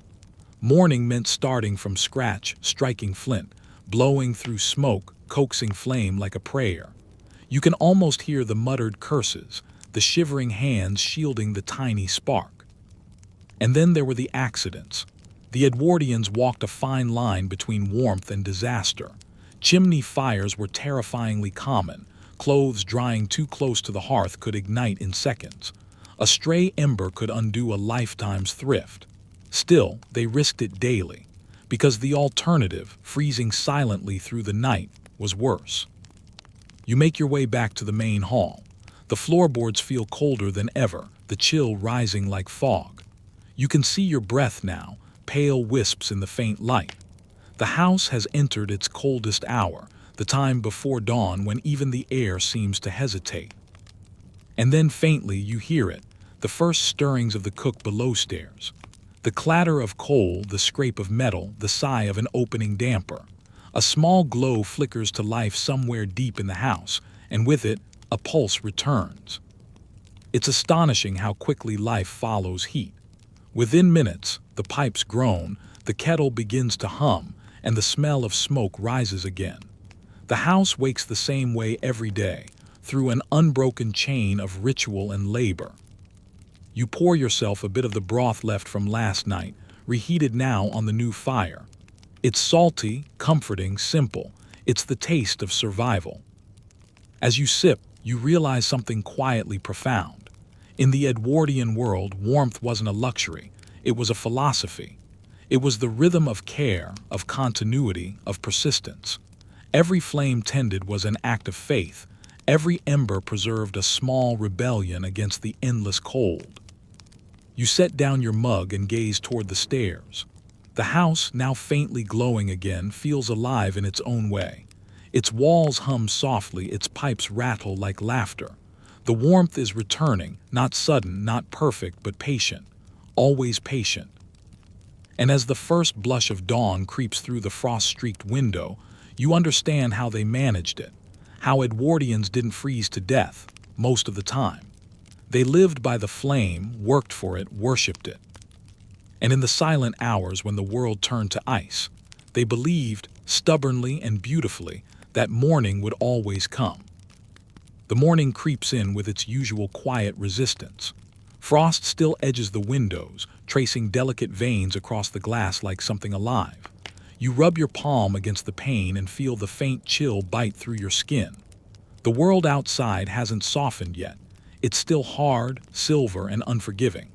Morning meant starting from scratch, striking flint, blowing through smoke, coaxing flame like a prayer. You can almost hear the muttered curses, the shivering hands shielding the tiny spark. And then there were the accidents. The Edwardians walked a fine line between warmth and disaster. Chimney fires were terrifyingly common. Clothes drying too close to the hearth could ignite in seconds. A stray ember could undo a lifetime's thrift. Still, they risked it daily, because the alternative, freezing silently through the night, was worse. You make your way back to the main hall. The floorboards feel colder than ever, the chill rising like fog. You can see your breath now, pale wisps in the faint light. The house has entered its coldest hour, the time before dawn when even the air seems to hesitate. And then faintly you hear it, the first stirrings of the cook below stairs. The clatter of coal, the scrape of metal, the sigh of an opening damper. A small glow flickers to life somewhere deep in the house, and with it, a pulse returns. It's astonishing how quickly life follows heat. Within minutes, the pipes groan, the kettle begins to hum, and the smell of smoke rises again. The house wakes the same way every day, through an unbroken chain of ritual and labor. You pour yourself a bit of the broth left from last night, reheated now on the new fire. It's salty, comforting, simple. It's the taste of survival. As you sip, you realize something quietly profound. In the Edwardian world, warmth wasn't a luxury. It was a philosophy. It was the rhythm of care, of continuity, of persistence. Every flame tended was an act of faith. Every ember preserved a small rebellion against the endless cold. You set down your mug and gaze toward the stairs. The house, now faintly glowing again, feels alive in its own way. Its walls hum softly, its pipes rattle like laughter. The warmth is returning, not sudden, not perfect, but patient, always patient. And as the first blush of dawn creeps through the frost-streaked window, you understand how they managed it, how Edwardians didn't freeze to death, most of the time. They lived by the flame, worked for it, worshipped it. And in the silent hours when the world turned to ice, they believed, stubbornly and beautifully, that morning would always come. The morning creeps in with its usual quiet resistance. Frost still edges the windows, tracing delicate veins across the glass like something alive. You rub your palm against the pane and feel the faint chill bite through your skin. The world outside hasn't softened yet. It's still hard, silver, and unforgiving.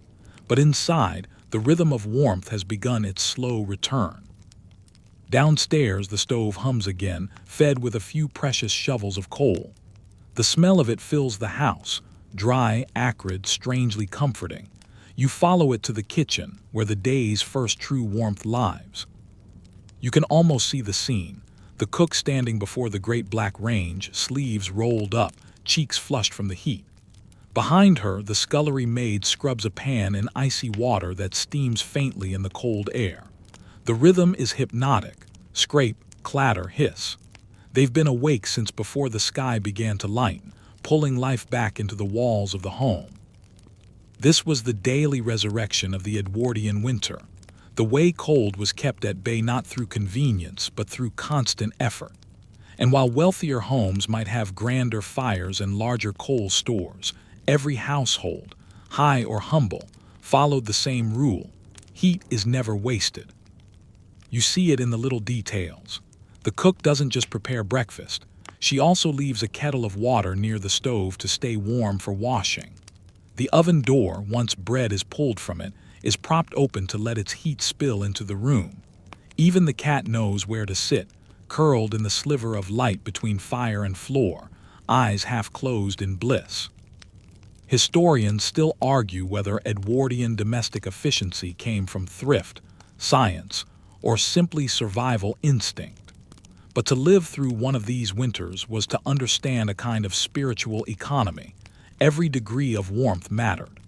But inside, the rhythm of warmth has begun its slow return. Downstairs, the stove hums again, fed with a few precious shovels of coal. The smell of it fills the house, dry, acrid, strangely comforting. You follow it to the kitchen, where the day's first true warmth lives. You can almost see the scene. The cook standing before the great black range, sleeves rolled up, cheeks flushed from the heat. Behind her, the scullery maid scrubs a pan in icy water that steams faintly in the cold air. The rhythm is hypnotic. Scrape, clatter, hiss. They've been awake since before the sky began to lighten, pulling life back into the walls of the home. This was the daily resurrection of the Edwardian winter. The way cold was kept at bay not through convenience, but through constant effort. And while wealthier homes might have grander fires and larger coal stores, every household, high or humble, followed the same rule: heat is never wasted. You see it in the little details. The cook doesn't just prepare breakfast. She also leaves a kettle of water near the stove to stay warm for washing. The oven door, once bread is pulled from it, is propped open to let its heat spill into the room. Even the cat knows where to sit, curled in the sliver of light between fire and floor, eyes half closed in bliss. Historians still argue whether Edwardian domestic efficiency came from thrift, science, or simply survival instinct. But to live through one of these winters was to understand a kind of spiritual economy. Every degree of warmth mattered.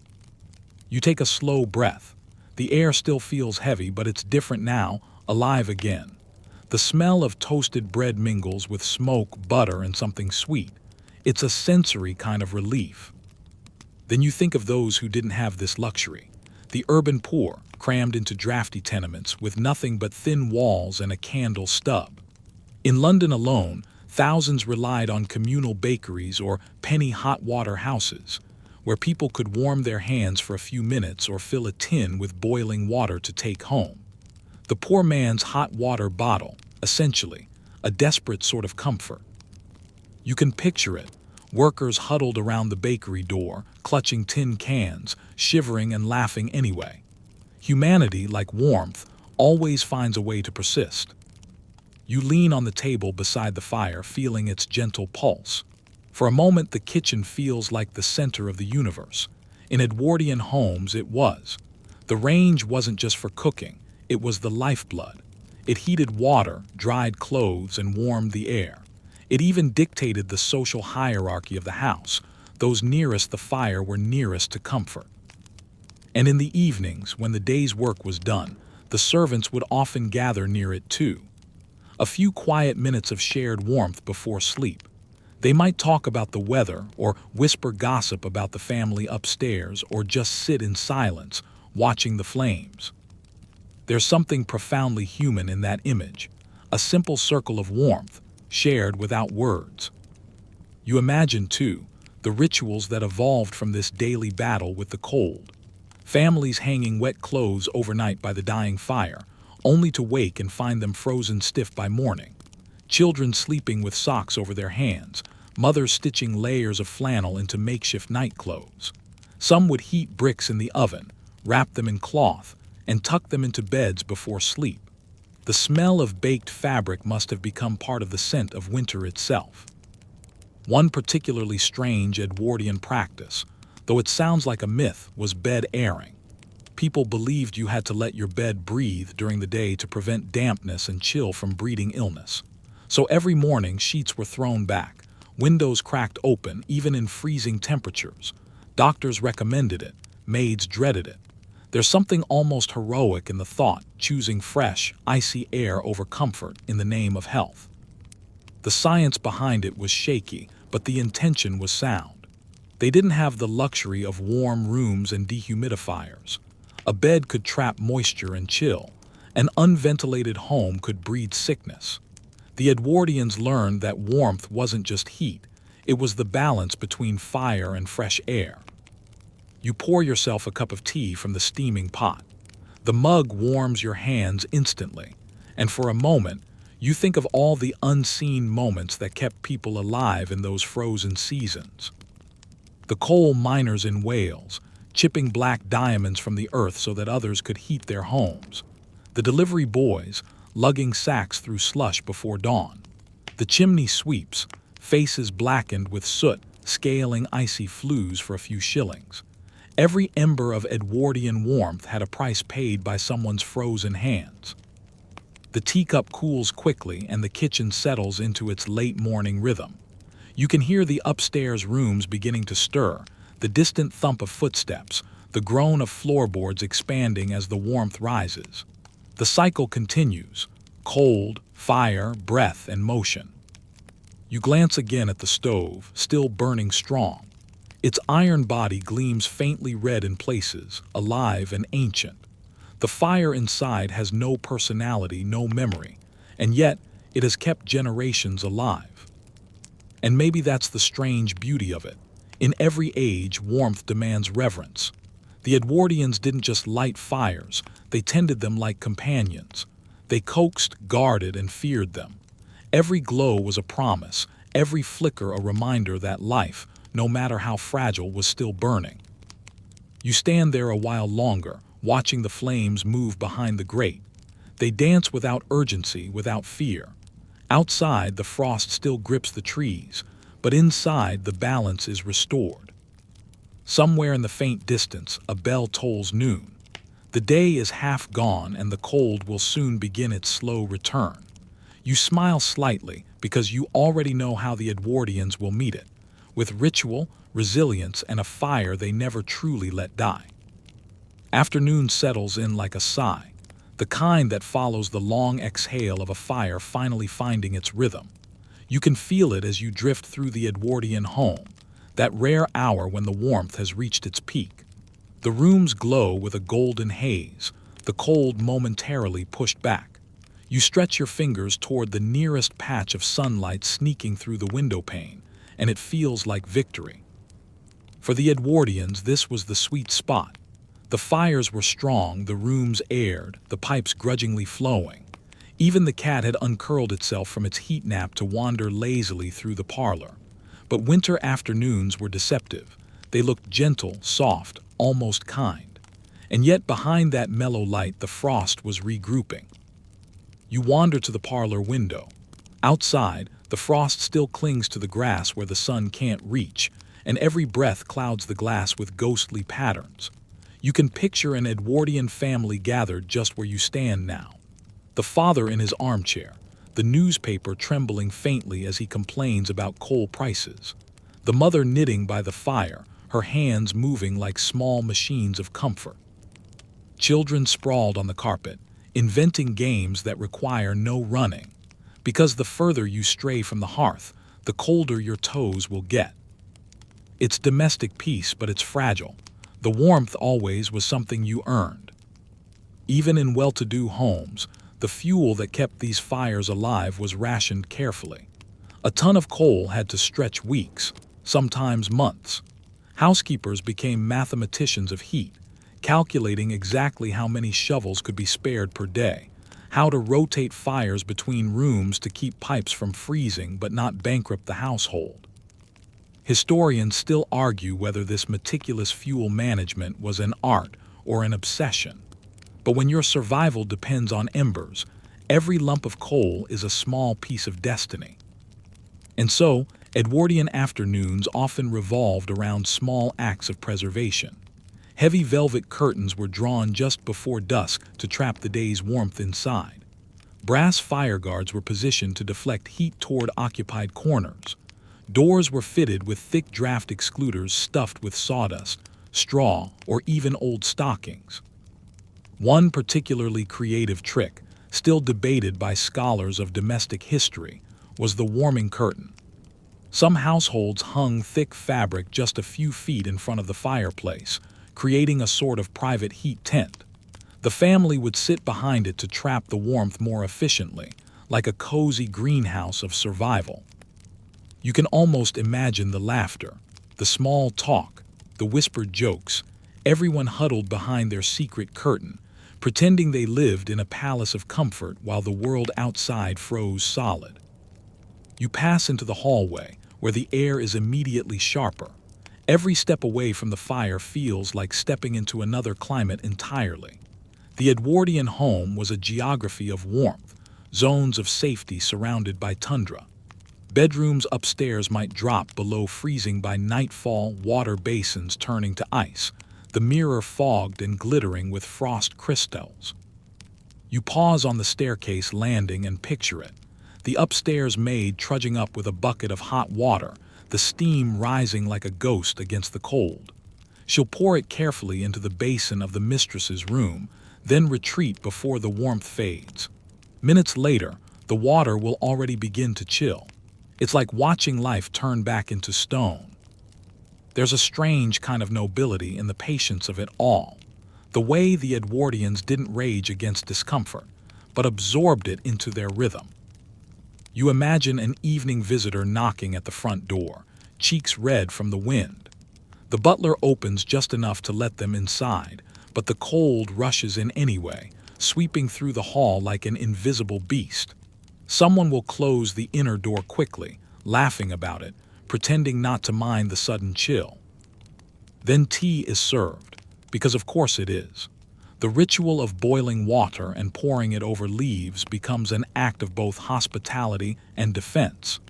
You take a slow breath. The air still feels heavy, but it's different now, alive again. The smell of toasted bread mingles with smoke, butter, and something sweet. It's a sensory kind of relief. Then you think of those who didn't have this luxury. The urban poor, crammed into drafty tenements with nothing but thin walls and a candle stub. In London alone, thousands relied on communal bakeries or penny hot water houses, where people could warm their hands for a few minutes or fill a tin with boiling water to take home. The poor man's hot water bottle, essentially, a desperate sort of comfort. You can picture it, workers huddled around the bakery door, clutching tin cans, shivering and laughing anyway. Humanity, like warmth, always finds a way to persist. You lean on the table beside the fire, feeling its gentle pulse. For a moment, the kitchen feels like the center of the universe. In Edwardian homes, it was. The range wasn't just for cooking, it was the lifeblood. It heated water, dried clothes, and warmed the air. It even dictated the social hierarchy of the house. Those nearest the fire were nearest to comfort. And in the evenings, when the day's work was done, the servants would often gather near it too. A few quiet minutes of shared warmth before sleep. They might talk about the weather, or whisper gossip about the family upstairs, or just sit in silence, watching the flames. There's something profoundly human in that image, a simple circle of warmth, shared without words. You imagine, too, the rituals that evolved from this daily battle with the cold. Families hanging wet clothes overnight by the dying fire, only to wake and find them frozen stiff by morning. Children sleeping with socks over their hands, mothers stitching layers of flannel into makeshift night clothes. Some would heat bricks in the oven, wrap them in cloth, and tuck them into beds before sleep. The smell of baked fabric must have become part of the scent of winter itself. One particularly strange Edwardian practice, though it sounds like a myth, was bed airing. People believed you had to let your bed breathe during the day to prevent dampness and chill from breeding illness. So every morning, sheets were thrown back, windows cracked open, even in freezing temperatures. Doctors recommended it, maids dreaded it. There's something almost heroic in the thought, choosing fresh, icy air over comfort in the name of health. The science behind it was shaky, but the intention was sound. They didn't have the luxury of warm rooms and dehumidifiers. A bed could trap moisture and chill. An unventilated home could breed sickness. The Edwardians learned that warmth wasn't just heat, it was the balance between fire and fresh air. You pour yourself a cup of tea from the steaming pot. The mug warms your hands instantly, And for a moment, you think of all the unseen moments that kept people alive in those frozen seasons. The coal miners in Wales, chipping black diamonds from the earth so that others could heat their homes. The delivery boys, lugging sacks through slush before dawn. The chimney sweeps, faces blackened with soot, scaling icy flues for a few shillings. Every ember of Edwardian warmth had a price paid by someone's frozen hands. The teacup cools quickly and the kitchen settles into its late morning rhythm. You can hear the upstairs rooms beginning to stir, the distant thump of footsteps, the groan of floorboards expanding as the warmth rises. The cycle continues: cold, fire, breath, and motion. You glance again at the stove, still burning strong. Its iron body gleams faintly red in places, alive and ancient. The fire inside has no personality, no memory, and yet it has kept generations alive. And maybe that's the strange beauty of it. In every age, warmth demands reverence. The Edwardians didn't just light fires, they tended them like companions. They coaxed, guarded, and feared them. Every glow was a promise, every flicker a reminder that life, no matter how fragile, was still burning. You stand there a while longer, watching the flames move behind the grate. They dance without urgency, without fear. Outside, the frost still grips the trees, but inside, the balance is restored. Somewhere in the faint distance, a bell tolls noon. The day is half gone and the cold will soon begin its slow return. You smile slightly because you already know how the Edwardians will meet it, with ritual, resilience, and a fire they never truly let die. Afternoon settles in like a sigh, the kind that follows the long exhale of a fire finally finding its rhythm. You can feel it as you drift through the Edwardian home, that rare hour when the warmth has reached its peak. The rooms glow with a golden haze, the cold momentarily pushed back. You stretch your fingers toward the nearest patch of sunlight sneaking through the window pane, and it feels like victory. For the Edwardians, this was the sweet spot. The fires were strong, the rooms aired, the pipes grudgingly flowing. Even the cat had uncurled itself from its heat nap to wander lazily through the parlor. But winter afternoons were deceptive. They looked gentle, soft, almost kind. And yet behind that mellow light, the frost was regrouping. You wander to the parlor window. Outside, the frost still clings to the grass where the sun can't reach, and every breath clouds the glass with ghostly patterns. You can picture an Edwardian family gathered just where you stand now. The father in his armchair, the newspaper trembling faintly as he complains about coal prices. The mother knitting by the fire, her hands moving like small machines of comfort. Children sprawled on the carpet, inventing games that require no running. Because the further you stray from the hearth, the colder your toes will get. It's domestic peace, but it's fragile. The warmth always was something you earned. Even in well-to-do homes, the fuel that kept these fires alive was rationed carefully. A ton of coal had to stretch weeks, sometimes months. Housekeepers became mathematicians of heat, calculating exactly how many shovels could be spared per day, how to rotate fires between rooms to keep pipes from freezing but not bankrupt the household. Historians still argue whether this meticulous fuel management was an art or an obsession. But when your survival depends on embers, every lump of coal is a small piece of destiny. And so, Edwardian afternoons often revolved around small acts of preservation. Heavy velvet curtains were drawn just before dusk to trap the day's warmth inside. Brass fire guards were positioned to deflect heat toward occupied corners. Doors were fitted with thick draft excluders stuffed with sawdust, straw, or even old stockings. One particularly creative trick, still debated by scholars of domestic history, was the warming curtain. Some households hung thick fabric just a few feet in front of the fireplace, creating a sort of private heat tent. The family would sit behind it to trap the warmth more efficiently, like a cozy greenhouse of survival. You can almost imagine the laughter, the small talk, the whispered jokes, everyone huddled behind their secret curtain, pretending they lived in a palace of comfort while the world outside froze solid. You pass into the hallway, where the air is immediately sharper. Every step away from the fire feels like stepping into another climate entirely. The Edwardian home was a geography of warmth, zones of safety surrounded by tundra. Bedrooms upstairs might drop below freezing by nightfall, water basins turning to ice, the mirror fogged and glittering with frost crystals. You pause on the staircase landing and picture it. The upstairs maid trudging up with a bucket of hot water, the steam rising like a ghost against the cold. She'll pour it carefully into the basin of the mistress's room, then retreat before the warmth fades. Minutes later, the water will already begin to chill. It's like watching life turn back into stone. There's a strange kind of nobility in the patience of it all. The way the Edwardians didn't rage against discomfort, but absorbed it into their rhythm. You imagine an evening visitor knocking at the front door, cheeks red from the wind. The butler opens just enough to let them inside, but the cold rushes in anyway, sweeping through the hall like an invisible beast. Someone will close the inner door quickly, laughing about it, pretending not to mind the sudden chill. Then tea is served, because of course it is. The ritual of boiling water and pouring it over leaves becomes an act of both hospitality and defense.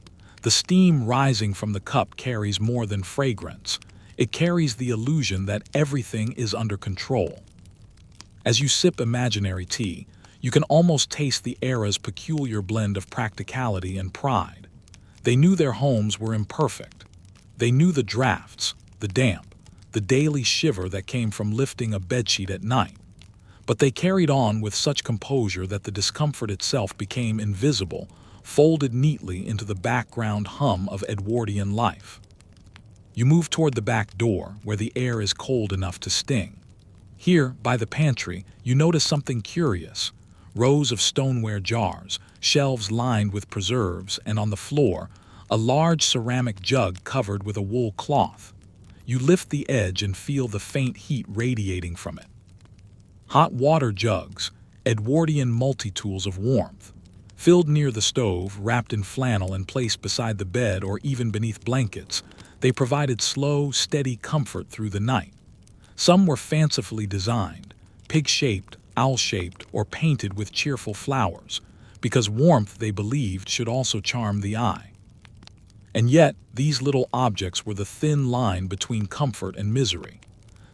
The steam rising from the cup carries more than fragrance. It carries the illusion that everything is under control. As you sip imaginary tea, you can almost taste the era's peculiar blend of practicality and pride. They knew their homes were imperfect. They knew the drafts, the damp, the daily shiver that came from lifting a bedsheet at night. But they carried on with such composure that the discomfort itself became invisible, folded neatly into the background hum of Edwardian life. You move toward the back door, where the air is cold enough to sting. Here, by the pantry, you notice something curious. Rows of stoneware jars, shelves lined with preserves, and on the floor, a large ceramic jug covered with a wool cloth. You lift the edge and feel the faint heat radiating from it. Hot water jugs, Edwardian multi-tools of warmth. Filled near the stove, wrapped in flannel and placed beside the bed or even beneath blankets, they provided slow, steady comfort through the night. Some were fancifully designed, pig-shaped, owl-shaped, or painted with cheerful flowers, because warmth, they believed, should also charm the eye. And yet, these little objects were the thin line between comfort and misery.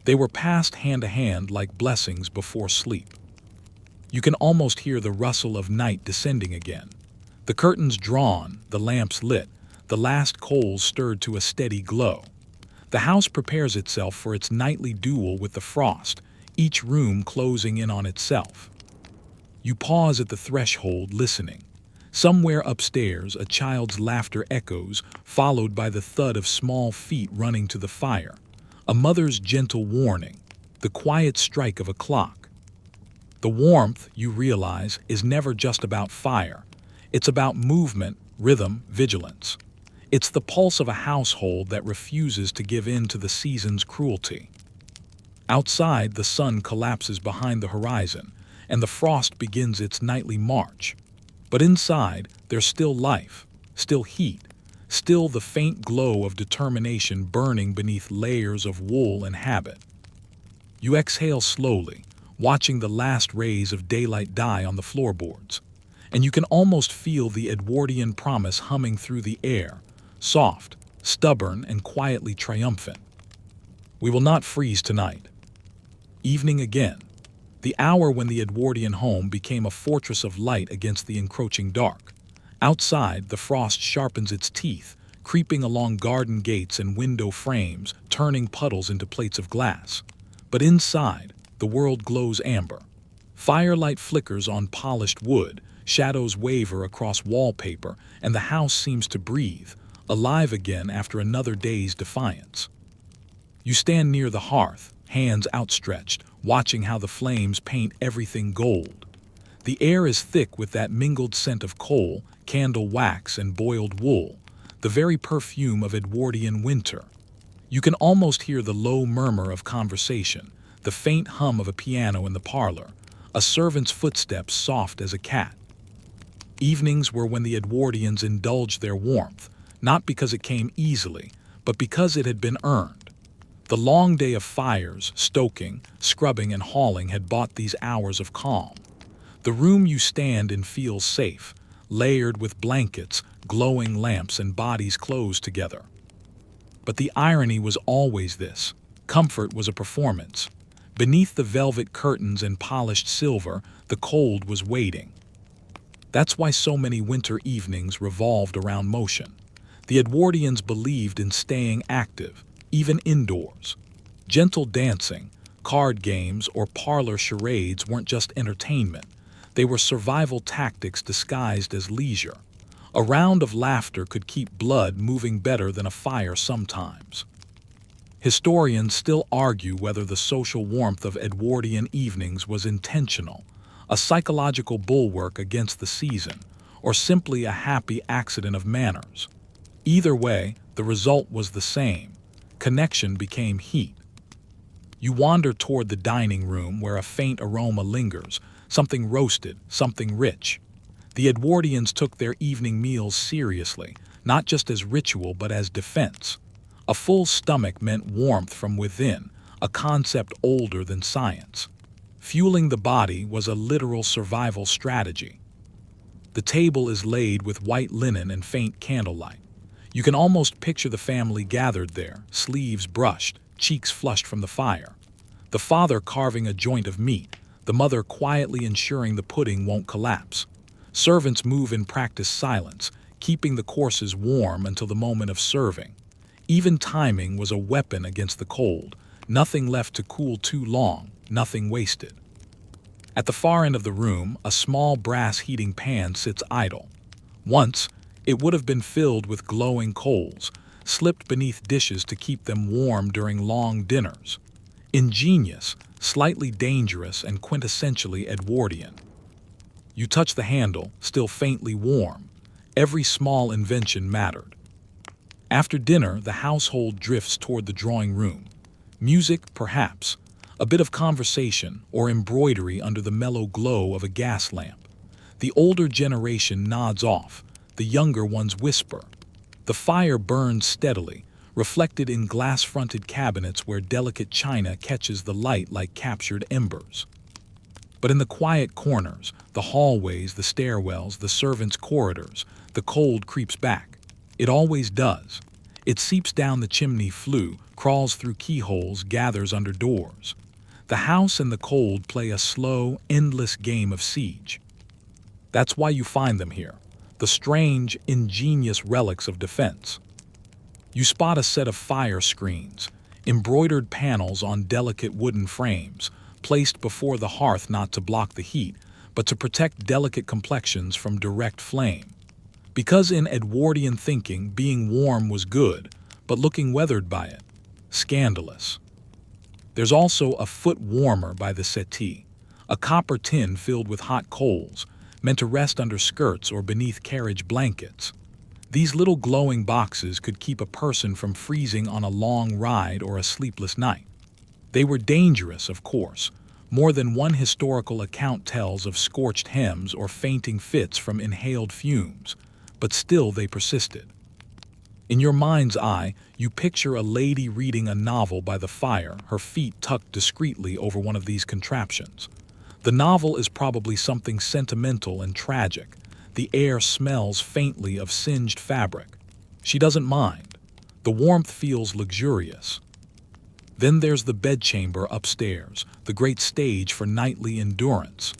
They were passed hand to hand like blessings before sleep. You can almost hear the rustle of night descending again. The curtains drawn, the lamps lit, the last coals stirred to a steady glow. The house prepares itself for its nightly duel with the frost, each room closing in on itself. You pause at the threshold, listening. Somewhere upstairs, a child's laughter echoes, followed by the thud of small feet running to the fire. A mother's gentle warning, the quiet strike of a clock. The warmth, you realize, is never just about fire. It's about movement, rhythm, vigilance. It's the pulse of a household that refuses to give in to the season's cruelty. Outside, the sun collapses behind the horizon, and the frost begins its nightly march. But inside, there's still life, still heat, still the faint glow of determination burning beneath layers of wool and habit. You exhale slowly, watching the last rays of daylight die on the floorboards, and you can almost feel the Edwardian promise humming through the air, soft, stubborn, and quietly triumphant. We will not freeze tonight. Evening again, the hour when the Edwardian home became a fortress of light against the encroaching dark. Outside, the frost sharpens its teeth, creeping along garden gates and window frames, turning puddles into plates of glass. But inside, the world glows amber. Firelight flickers on polished wood, shadows waver across wallpaper, and the house seems to breathe, alive again after another day's defiance. You stand near the hearth, hands outstretched, watching how the flames paint everything gold. The air is thick with that mingled scent of coal, candle wax, and boiled wool, the very perfume of Edwardian winter. You can almost hear the low murmur of conversation, the faint hum of a piano in the parlor, a servant's footsteps soft as a cat. Evenings were when the Edwardians indulged their warmth, not because it came easily, but because it had been earned. The long day of fires, stoking, scrubbing, and hauling had bought these hours of calm. The room you stand in feels safe, layered with blankets, glowing lamps, and bodies closed together. But the irony was always this: comfort was a performance. Beneath the velvet curtains and polished silver, the cold was waiting. That's why so many winter evenings revolved around motion. The Edwardians believed in staying active, even indoors. Gentle dancing, card games, or parlor charades weren't just entertainment. They were survival tactics disguised as leisure. A round of laughter could keep blood moving better than a fire sometimes. Historians still argue whether the social warmth of Edwardian evenings was intentional, a psychological bulwark against the season, or simply a happy accident of manners. Either way, the result was the same. Connection became heat. You wander toward the dining room where a faint aroma lingers, something roasted, something rich. The Edwardians took their evening meals seriously, not just as ritual but as defense. A full stomach meant warmth from within, a concept older than science. Fueling the body was a literal survival strategy. The table is laid with white linen and faint candlelight. You can almost picture the family gathered there, sleeves brushed, cheeks flushed from the fire. The father carving a joint of meat, the mother quietly ensuring the pudding won't collapse. Servants move in practiced silence, keeping the courses warm until the moment of serving. Even timing was a weapon against the cold. Nothing left to cool too long, nothing wasted. At the far end of the room, a small brass heating pan sits idle. Once, it would have been filled with glowing coals, slipped beneath dishes to keep them warm during long dinners. Ingenious, slightly dangerous, and quintessentially Edwardian. You touch the handle, still faintly warm. Every small invention mattered. After dinner, the household drifts toward the drawing room. Music, perhaps. A bit of conversation or embroidery under the mellow glow of a gas lamp. The older generation nods off. The younger ones whisper. The fire burns steadily, reflected in glass-fronted cabinets where delicate china catches the light like captured embers. But in the quiet corners, the hallways, the stairwells, the servants' corridors, the cold creeps back. It always does. It seeps down the chimney flue, crawls through keyholes, gathers under doors. The house and the cold play a slow, endless game of siege. That's why you find them here, the strange, ingenious relics of defense. You spot a set of fire screens, embroidered panels on delicate wooden frames, placed before the hearth not to block the heat, but to protect delicate complexions from direct flame. Because in Edwardian thinking, being warm was good, but looking weathered by it, scandalous. There's also a foot warmer by the settee, a copper tin filled with hot coals, meant to rest under skirts or beneath carriage blankets. These little glowing boxes could keep a person from freezing on a long ride or a sleepless night. They were dangerous, of course. More than one historical account tells of scorched hems or fainting fits from inhaled fumes, but still they persisted. In your mind's eye, you picture a lady reading a novel by the fire, her feet tucked discreetly over one of these contraptions. The novel is probably something sentimental and tragic. The air smells faintly of singed fabric. She doesn't mind. The warmth feels luxurious. Then there's the bedchamber upstairs, the great stage for nightly endurance.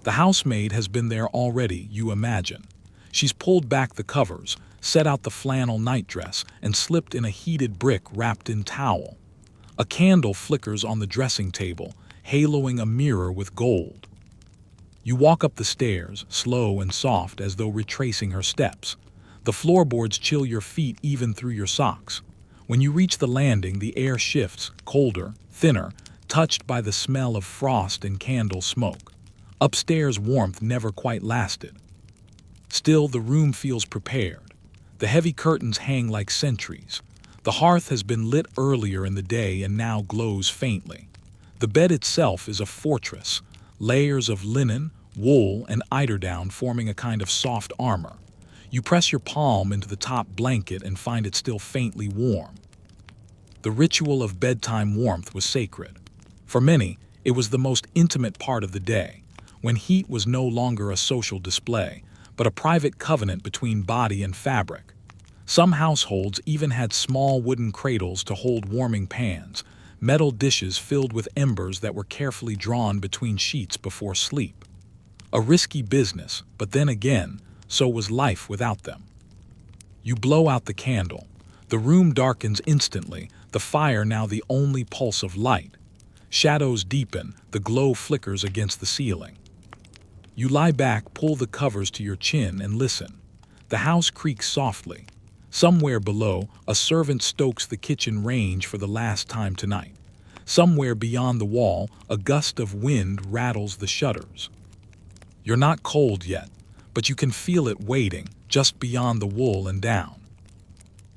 The housemaid has been there already, you imagine. She's pulled back the covers, set out the flannel nightdress, and slipped in a heated brick wrapped in towel. A candle flickers on the dressing table, haloing a mirror with gold. You walk up the stairs, slow and soft as though retracing her steps. The floorboards chill your feet even through your socks. When you reach the landing, the air shifts, colder, thinner, touched by the smell of frost and candle smoke. Upstairs warmth never quite lasted. Still, the room feels prepared. The heavy curtains hang like sentries. The hearth has been lit earlier in the day and now glows faintly. The bed itself is a fortress, layers of linen, wool, and eiderdown forming a kind of soft armor. You press your palm into the top blanket and find it still faintly warm. The ritual of bedtime warmth was sacred. For many, it was the most intimate part of the day, when heat was no longer a social display, but a private covenant between body and fabric. Some households even had small wooden cradles to hold warming pans, metal dishes filled with embers that were carefully drawn between sheets before sleep. A risky business, but then again, so was life without them. You blow out the candle. The room darkens instantly, the fire now the only pulse of light. Shadows deepen, the glow flickers against the ceiling. You lie back, pull the covers to your chin, and listen. The house creaks softly. Somewhere below, a servant stokes the kitchen range for the last time tonight. Somewhere beyond the wall, a gust of wind rattles the shutters. You're not cold yet, but you can feel it waiting just beyond the wool and down.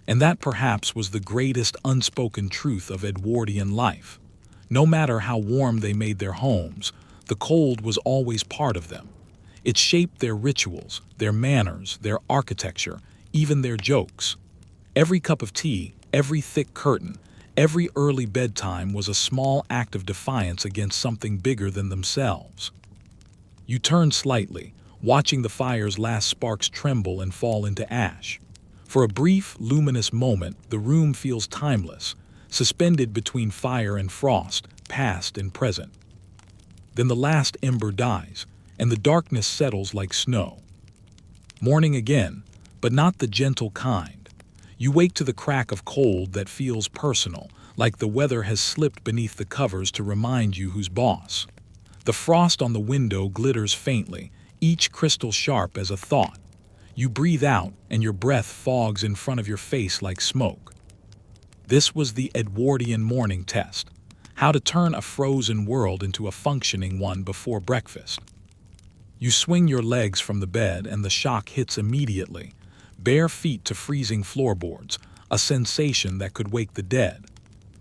And that perhaps was the greatest unspoken truth of Edwardian life. No matter how warm they made their homes, the cold was always part of them. It shaped their rituals, their manners, their architecture, even their jokes. Every cup of tea, every thick curtain, every early bedtime was a small act of defiance against something bigger than themselves. You turn slightly, watching the fire's last sparks tremble and fall into ash. For a brief, luminous moment, the room feels timeless, suspended between fire and frost, past and present. Then the last ember dies, and the darkness settles like snow. Morning again, but not the gentle kind. You wake to the crack of cold that feels personal, like the weather has slipped beneath the covers to remind you who's boss. The frost on the window glitters faintly, each crystal sharp as a thought. You breathe out, and your breath fogs in front of your face like smoke. This was the Edwardian morning test: how to turn a frozen world into a functioning one before breakfast. You swing your legs from the bed, and the shock hits immediately. Bare feet to freezing floorboards, a sensation that could wake the dead.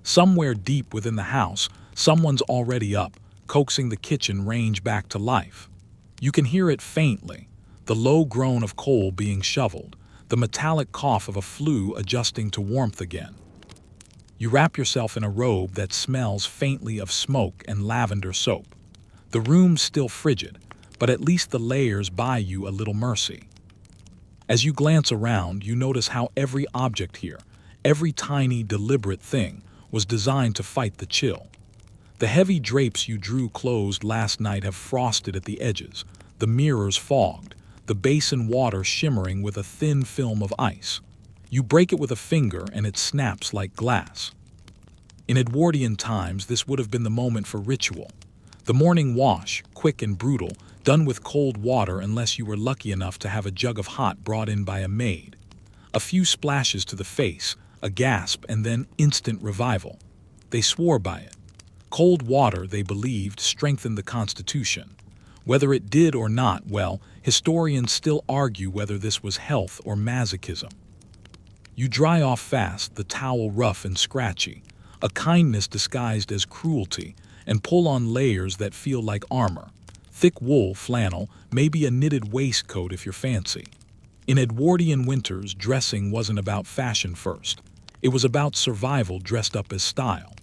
Somewhere deep within the house, someone's already up, coaxing the kitchen range back to life. You can hear it faintly, the low groan of coal being shoveled, the metallic cough of a flue adjusting to warmth again. You wrap yourself in a robe that smells faintly of smoke and lavender soap. The room's still frigid, but at least the layers buy you a little mercy. As you glance around, you notice how every object here, every tiny, deliberate thing, was designed to fight the chill. The heavy drapes you drew closed last night have frosted at the edges, the mirrors fogged, the basin water shimmering with a thin film of ice. You break it with a finger and it snaps like glass. In Edwardian times, this would have been the moment for ritual. The morning wash, quick and brutal, done with cold water unless you were lucky enough to have a jug of hot brought in by a maid. A few splashes to the face, a gasp, and then instant revival. They swore by it. Cold water, they believed, strengthened the constitution. Whether it did or not, well, historians still argue whether this was health or masochism. You dry off fast, the towel rough and scratchy, a kindness disguised as cruelty, and pull on layers that feel like armor. Thick wool, flannel, maybe a knitted waistcoat if you're fancy. In Edwardian winters, dressing wasn't about fashion first. It was about survival dressed up as style.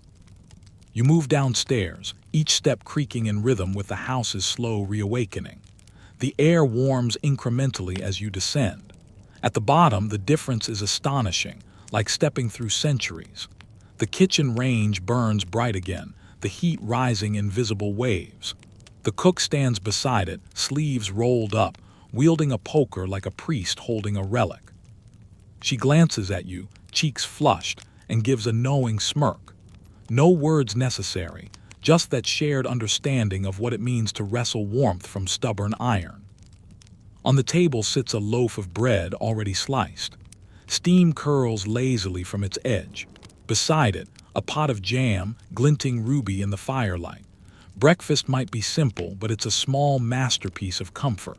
You move downstairs, each step creaking in rhythm with the house's slow reawakening. The air warms incrementally as you descend. At the bottom, the difference is astonishing, like stepping through centuries. The kitchen range burns bright again, the heat rising in visible waves. The cook stands beside it, sleeves rolled up, wielding a poker like a priest holding a relic. She glances at you, cheeks flushed, and gives a knowing smirk. No words necessary, just that shared understanding of what it means to wrestle warmth from stubborn iron. On the table sits a loaf of bread already sliced. Steam curls lazily from its edge. Beside it, a pot of jam, glinting ruby in the firelight. Breakfast might be simple, but it's a small masterpiece of comfort.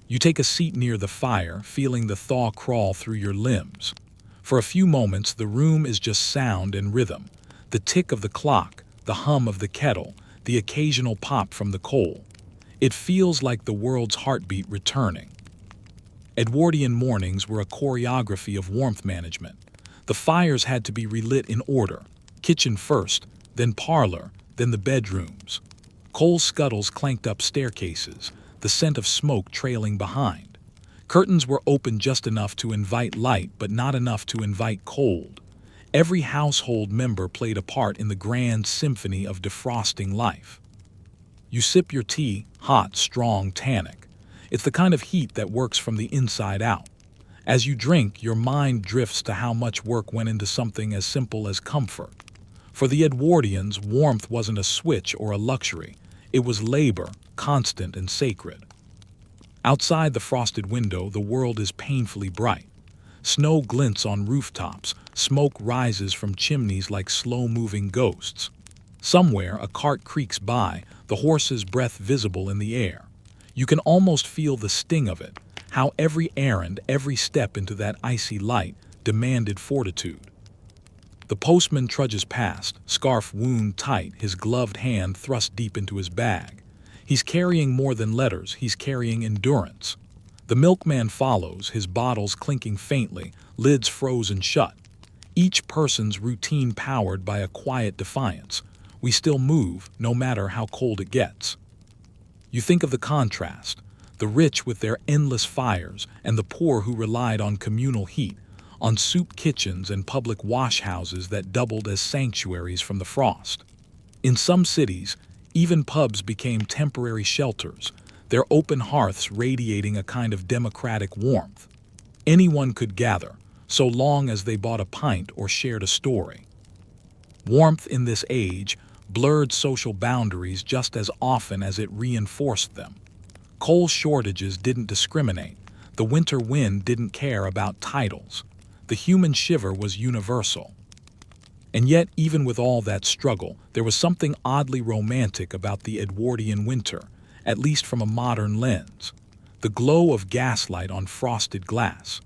You take a seat near the fire, feeling the thaw crawl through your limbs. For a few moments, the room is just sound and rhythm. The tick of the clock, the hum of the kettle, the occasional pop from the coal. It feels like the world's heartbeat returning. Edwardian mornings were a choreography of warmth management. The fires had to be relit in order: kitchen first, then parlor, then the bedrooms. Coal scuttles clanked up staircases, the scent of smoke trailing behind. Curtains were open just enough to invite light, but not enough to invite cold. Every household member played a part in the grand symphony of defrosting life. You sip your tea, hot, strong, tannic. It's the kind of heat that works from the inside out. As you drink, your mind drifts to how much work went into something as simple as comfort. For the Edwardians, warmth wasn't a switch or a luxury. It was labor, constant and sacred. Outside the frosted window, the world is painfully bright. Snow glints on rooftops, smoke rises from chimneys like slow-moving ghosts. Somewhere, a cart creaks by, the horse's breath visible in the air. You can almost feel the sting of it, how every errand, every step into that icy light demanded fortitude. The postman trudges past, scarf wound tight, his gloved hand thrust deep into his bag. He's carrying more than letters, he's carrying endurance. The milkman follows, his bottles clinking faintly, lids frozen shut. Each person's routine powered by a quiet defiance. We still move, no matter how cold it gets. You think of the contrast, the rich with their endless fires and the poor who relied on communal heat, on soup kitchens and public wash houses that doubled as sanctuaries from the frost. In some cities, even pubs became temporary shelters, their open hearths radiating a kind of democratic warmth. Anyone could gather, so long as they bought a pint or shared a story. Warmth in this age blurred social boundaries just as often as it reinforced them. Coal shortages didn't discriminate. The winter wind didn't care about titles. The human shiver was universal. And yet, even with all that struggle, there was something oddly romantic about the Edwardian winter, at least from a modern lens. The glow of gaslight on frosted glass.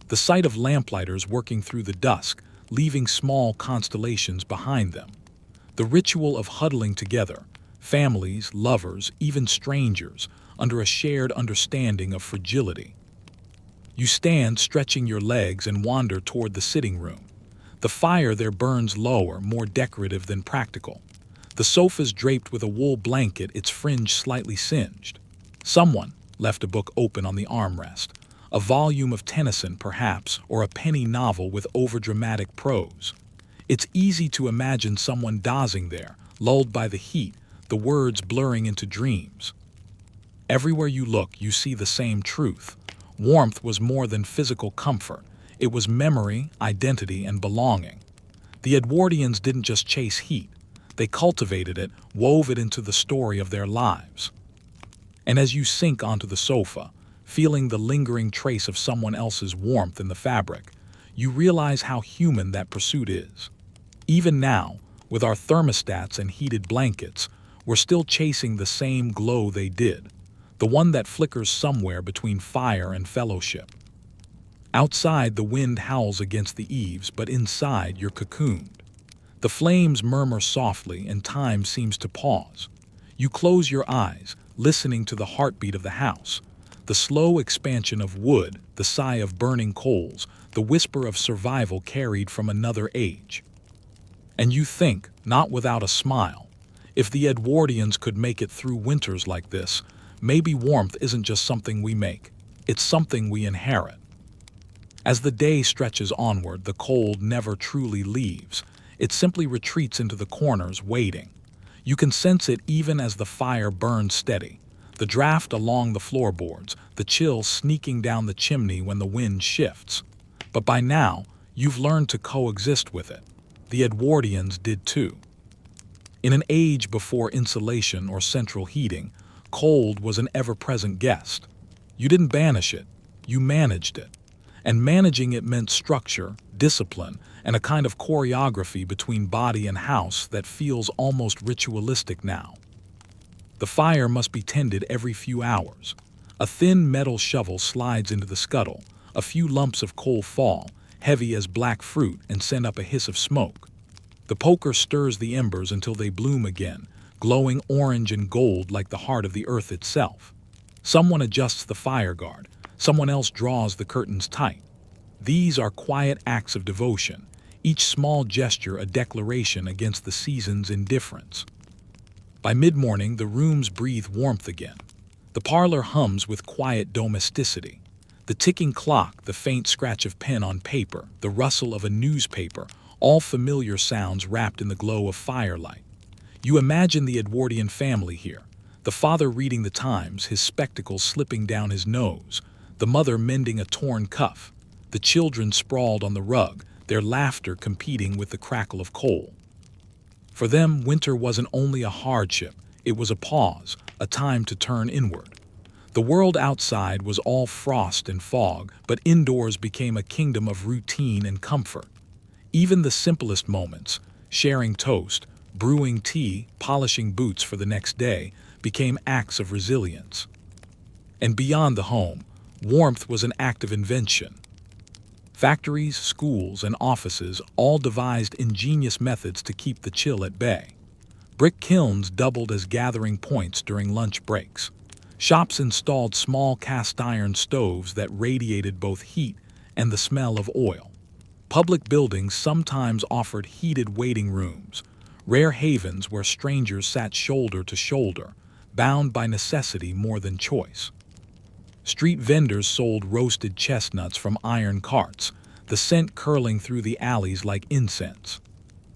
The sight of lamplighters working through the dusk, leaving small constellations behind them. The ritual of huddling together, families, lovers, even strangers, under a shared understanding of fragility. You stand stretching your legs and wander toward the sitting room. The fire there burns lower, more decorative than practical. The sofa's draped with a wool blanket, its fringe slightly singed. Someone left a book open on the armrest, a volume of Tennyson perhaps, or a penny novel with overdramatic prose. It's easy to imagine someone dozing there, lulled by the heat, the words blurring into dreams. Everywhere you look, you see the same truth. Warmth was more than physical comfort. It was memory, identity, and belonging. The Edwardians didn't just chase heat. They cultivated it, wove it into the story of their lives. And as you sink onto the sofa, feeling the lingering trace of someone else's warmth in the fabric, you realize how human that pursuit is. Even now, with our thermostats and heated blankets, we're still chasing the same glow they did, the one that flickers somewhere between fire and fellowship. Outside, the wind howls against the eaves, but inside, you're cocooned. The flames murmur softly, and time seems to pause. You close your eyes, listening to the heartbeat of the house, the slow expansion of wood, the sigh of burning coals, the whisper of survival carried from another age. And you think, not without a smile, if the Edwardians could make it through winters like this, maybe warmth isn't just something we make, it's something we inherit. As the day stretches onward, the cold never truly leaves. It simply retreats into the corners, waiting. You can sense it even as the fire burns steady, the draft along the floorboards, the chill sneaking down the chimney when the wind shifts. But by now, you've learned to coexist with it. The Edwardians did too. In an age before insulation or central heating, cold was an ever-present guest. You didn't banish it, you managed it. And managing it meant structure, discipline, and a kind of choreography between body and house that feels almost ritualistic now. The fire must be tended every few hours. A thin metal shovel slides into the scuttle, a few lumps of coal fall, heavy as black fruit, and send up a hiss of smoke. The poker stirs the embers until they bloom again, glowing orange and gold like the heart of the earth itself. Someone adjusts the fire guard, someone else draws the curtains tight. These are quiet acts of devotion, each small gesture a declaration against the season's indifference. By mid-morning, the rooms breathe warmth again. The parlor hums with quiet domesticity. The ticking clock, the faint scratch of pen on paper, the rustle of a newspaper, all familiar sounds wrapped in the glow of firelight. You imagine the Edwardian family here, the father reading the Times, his spectacles slipping down his nose, the mother mending a torn cuff, the children sprawled on the rug, their laughter competing with the crackle of coal. For them, winter wasn't only a hardship, it was a pause, a time to turn inward. The world outside was all frost and fog, but indoors became a kingdom of routine and comfort. Even the simplest moments, sharing toast, brewing tea, polishing boots for the next day, became acts of resilience. And beyond the home, warmth was an act of invention. Factories, schools, and offices all devised ingenious methods to keep the chill at bay. Brick kilns doubled as gathering points during lunch breaks. Shops installed small cast-iron stoves that radiated both heat and the smell of oil. Public buildings sometimes offered heated waiting rooms, rare havens where strangers sat shoulder to shoulder, bound by necessity more than choice. Street vendors sold roasted chestnuts from iron carts, the scent curling through the alleys like incense.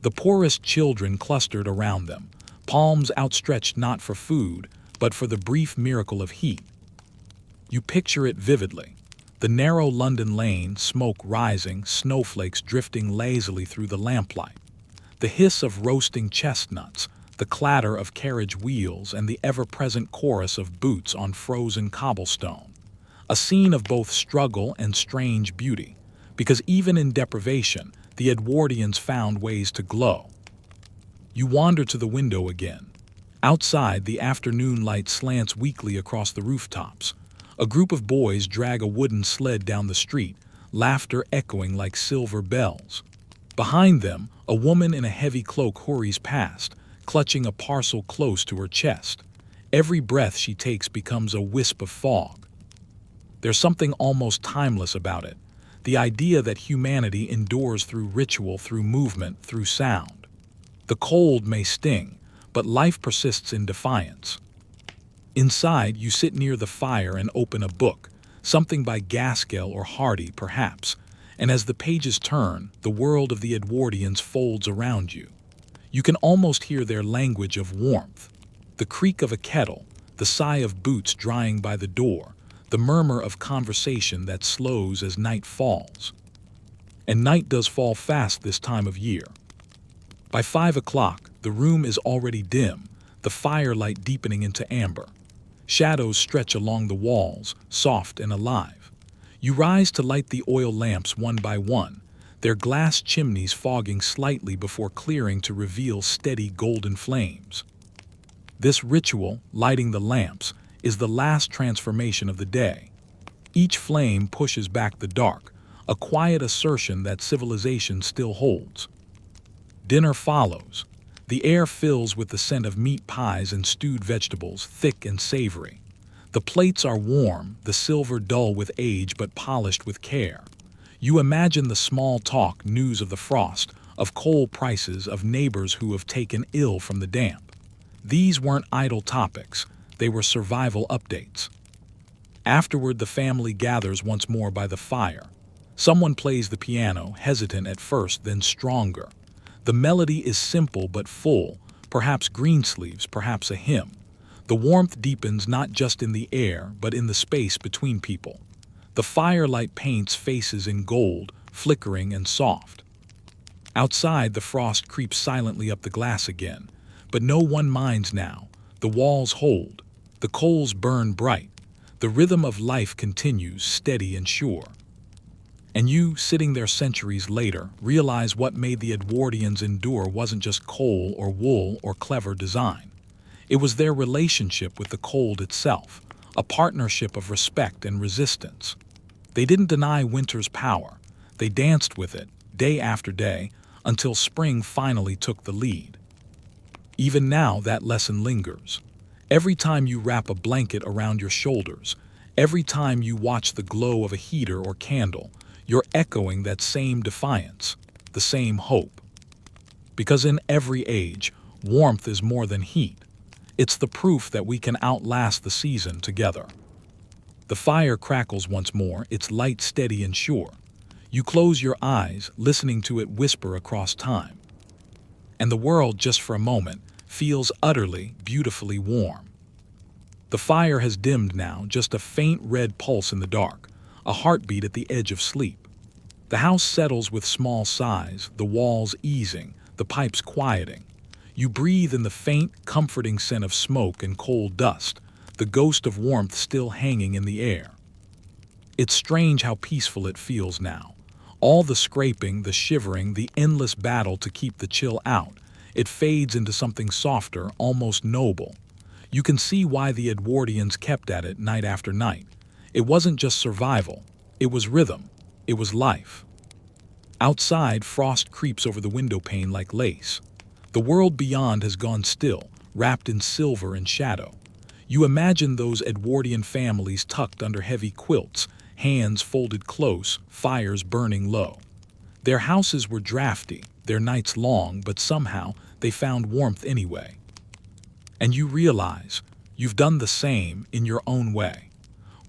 The poorest children clustered around them, palms outstretched not for food, but for the brief miracle of heat. You picture it vividly. The narrow London lane, smoke rising, snowflakes drifting lazily through the lamplight. The hiss of roasting chestnuts, the clatter of carriage wheels, and the ever-present chorus of boots on frozen cobblestone. A scene of both struggle and strange beauty, because even in deprivation, the Edwardians found ways to glow. You wander to the window again. Outside, the afternoon light slants weakly across the rooftops. A group of boys drag a wooden sled down the street, laughter echoing like silver bells. Behind them, a woman in a heavy cloak hurries past, clutching a parcel close to her chest. Every breath she takes becomes a wisp of fog. There's something almost timeless about it, the idea that humanity endures through ritual, through movement, through sound. The cold may sting, but life persists in defiance. Inside, you sit near the fire and open a book, something by Gaskell or Hardy, perhaps, and as the pages turn, the world of the Edwardians folds around you. You can almost hear their language of warmth, the creak of a kettle, the sigh of boots drying by the door, the murmur of conversation that slows as night falls. And night does fall fast this time of year. By 5 o'clock, the room is already dim, the firelight deepening into amber. Shadows stretch along the walls, soft and alive. You rise to light the oil lamps one by one, their glass chimneys fogging slightly before clearing to reveal steady golden flames. This ritual, lighting the lamps, is the last transformation of the day. Each flame pushes back the dark, a quiet assertion that civilization still holds. Dinner follows. The air fills with the scent of meat pies and stewed vegetables, thick and savory. The plates are warm, the silver dull with age but polished with care. You imagine the small talk, news of the frost, of coal prices, of neighbors who have taken ill from the damp. These weren't idle topics. They were survival updates. Afterward, the family gathers once more by the fire. Someone plays the piano, hesitant at first, then stronger. The melody is simple but full, perhaps Greensleeves, perhaps a hymn. The warmth deepens not just in the air, but in the space between people. The firelight paints faces in gold, flickering and soft. Outside, the frost creeps silently up the glass again, but no one minds now. The walls hold. The coals burn bright. The rhythm of life continues, steady and sure. And you, sitting there centuries later, realize what made the Edwardians endure wasn't just coal or wool or clever design. It was their relationship with the cold itself, a partnership of respect and resistance. They didn't deny winter's power. They danced with it, day after day, until spring finally took the lead. Even now, that lesson lingers. Every time you wrap a blanket around your shoulders, every time you watch the glow of a heater or candle, you're echoing that same defiance, the same hope. Because in every age, warmth is more than heat. It's the proof that we can outlast the season together. The fire crackles once more, its light steady and sure. You close your eyes, listening to it whisper across time. And the world, just for a moment, feels utterly, beautifully warm. The fire has dimmed now, just a faint red pulse in the dark, a heartbeat at the edge of sleep. The house settles with small sighs, the walls easing, the pipes quieting. You breathe in the faint, comforting scent of smoke and coal dust, the ghost of warmth still hanging in the air. It's strange how peaceful it feels now. All the scraping, the shivering, the endless battle to keep the chill out, it fades into something softer, almost noble. You can see why the Edwardians kept at it night after night. It wasn't just survival, it was rhythm, it was life. Outside, frost creeps over the window pane like lace. The world beyond has gone still, wrapped in silver and shadow. You imagine those Edwardian families tucked under heavy quilts, hands folded close, fires burning low. Their houses were drafty, their nights long, but somehow they found warmth anyway. And you realize you've done the same in your own way.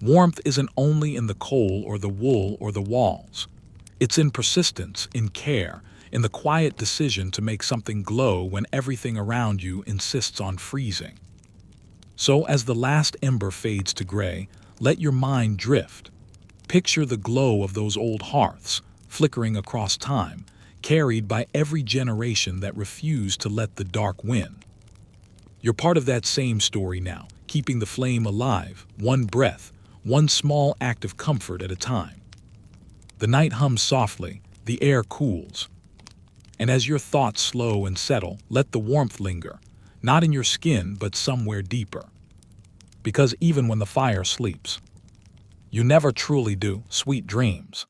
Warmth isn't only in the coal or the wool or the walls. It's in persistence, in care, in the quiet decision to make something glow when everything around you insists on freezing. So as the last ember fades to gray, let your mind drift. Picture the glow of those old hearths, flickering across time, carried by every generation that refused to let the dark win. You're part of that same story now, keeping the flame alive, one breath, one small act of comfort at a time. The night hums softly, the air cools. And as your thoughts slow and settle, let the warmth linger, not in your skin, but somewhere deeper. Because even when the fire sleeps, you never truly do. Sweet dreams.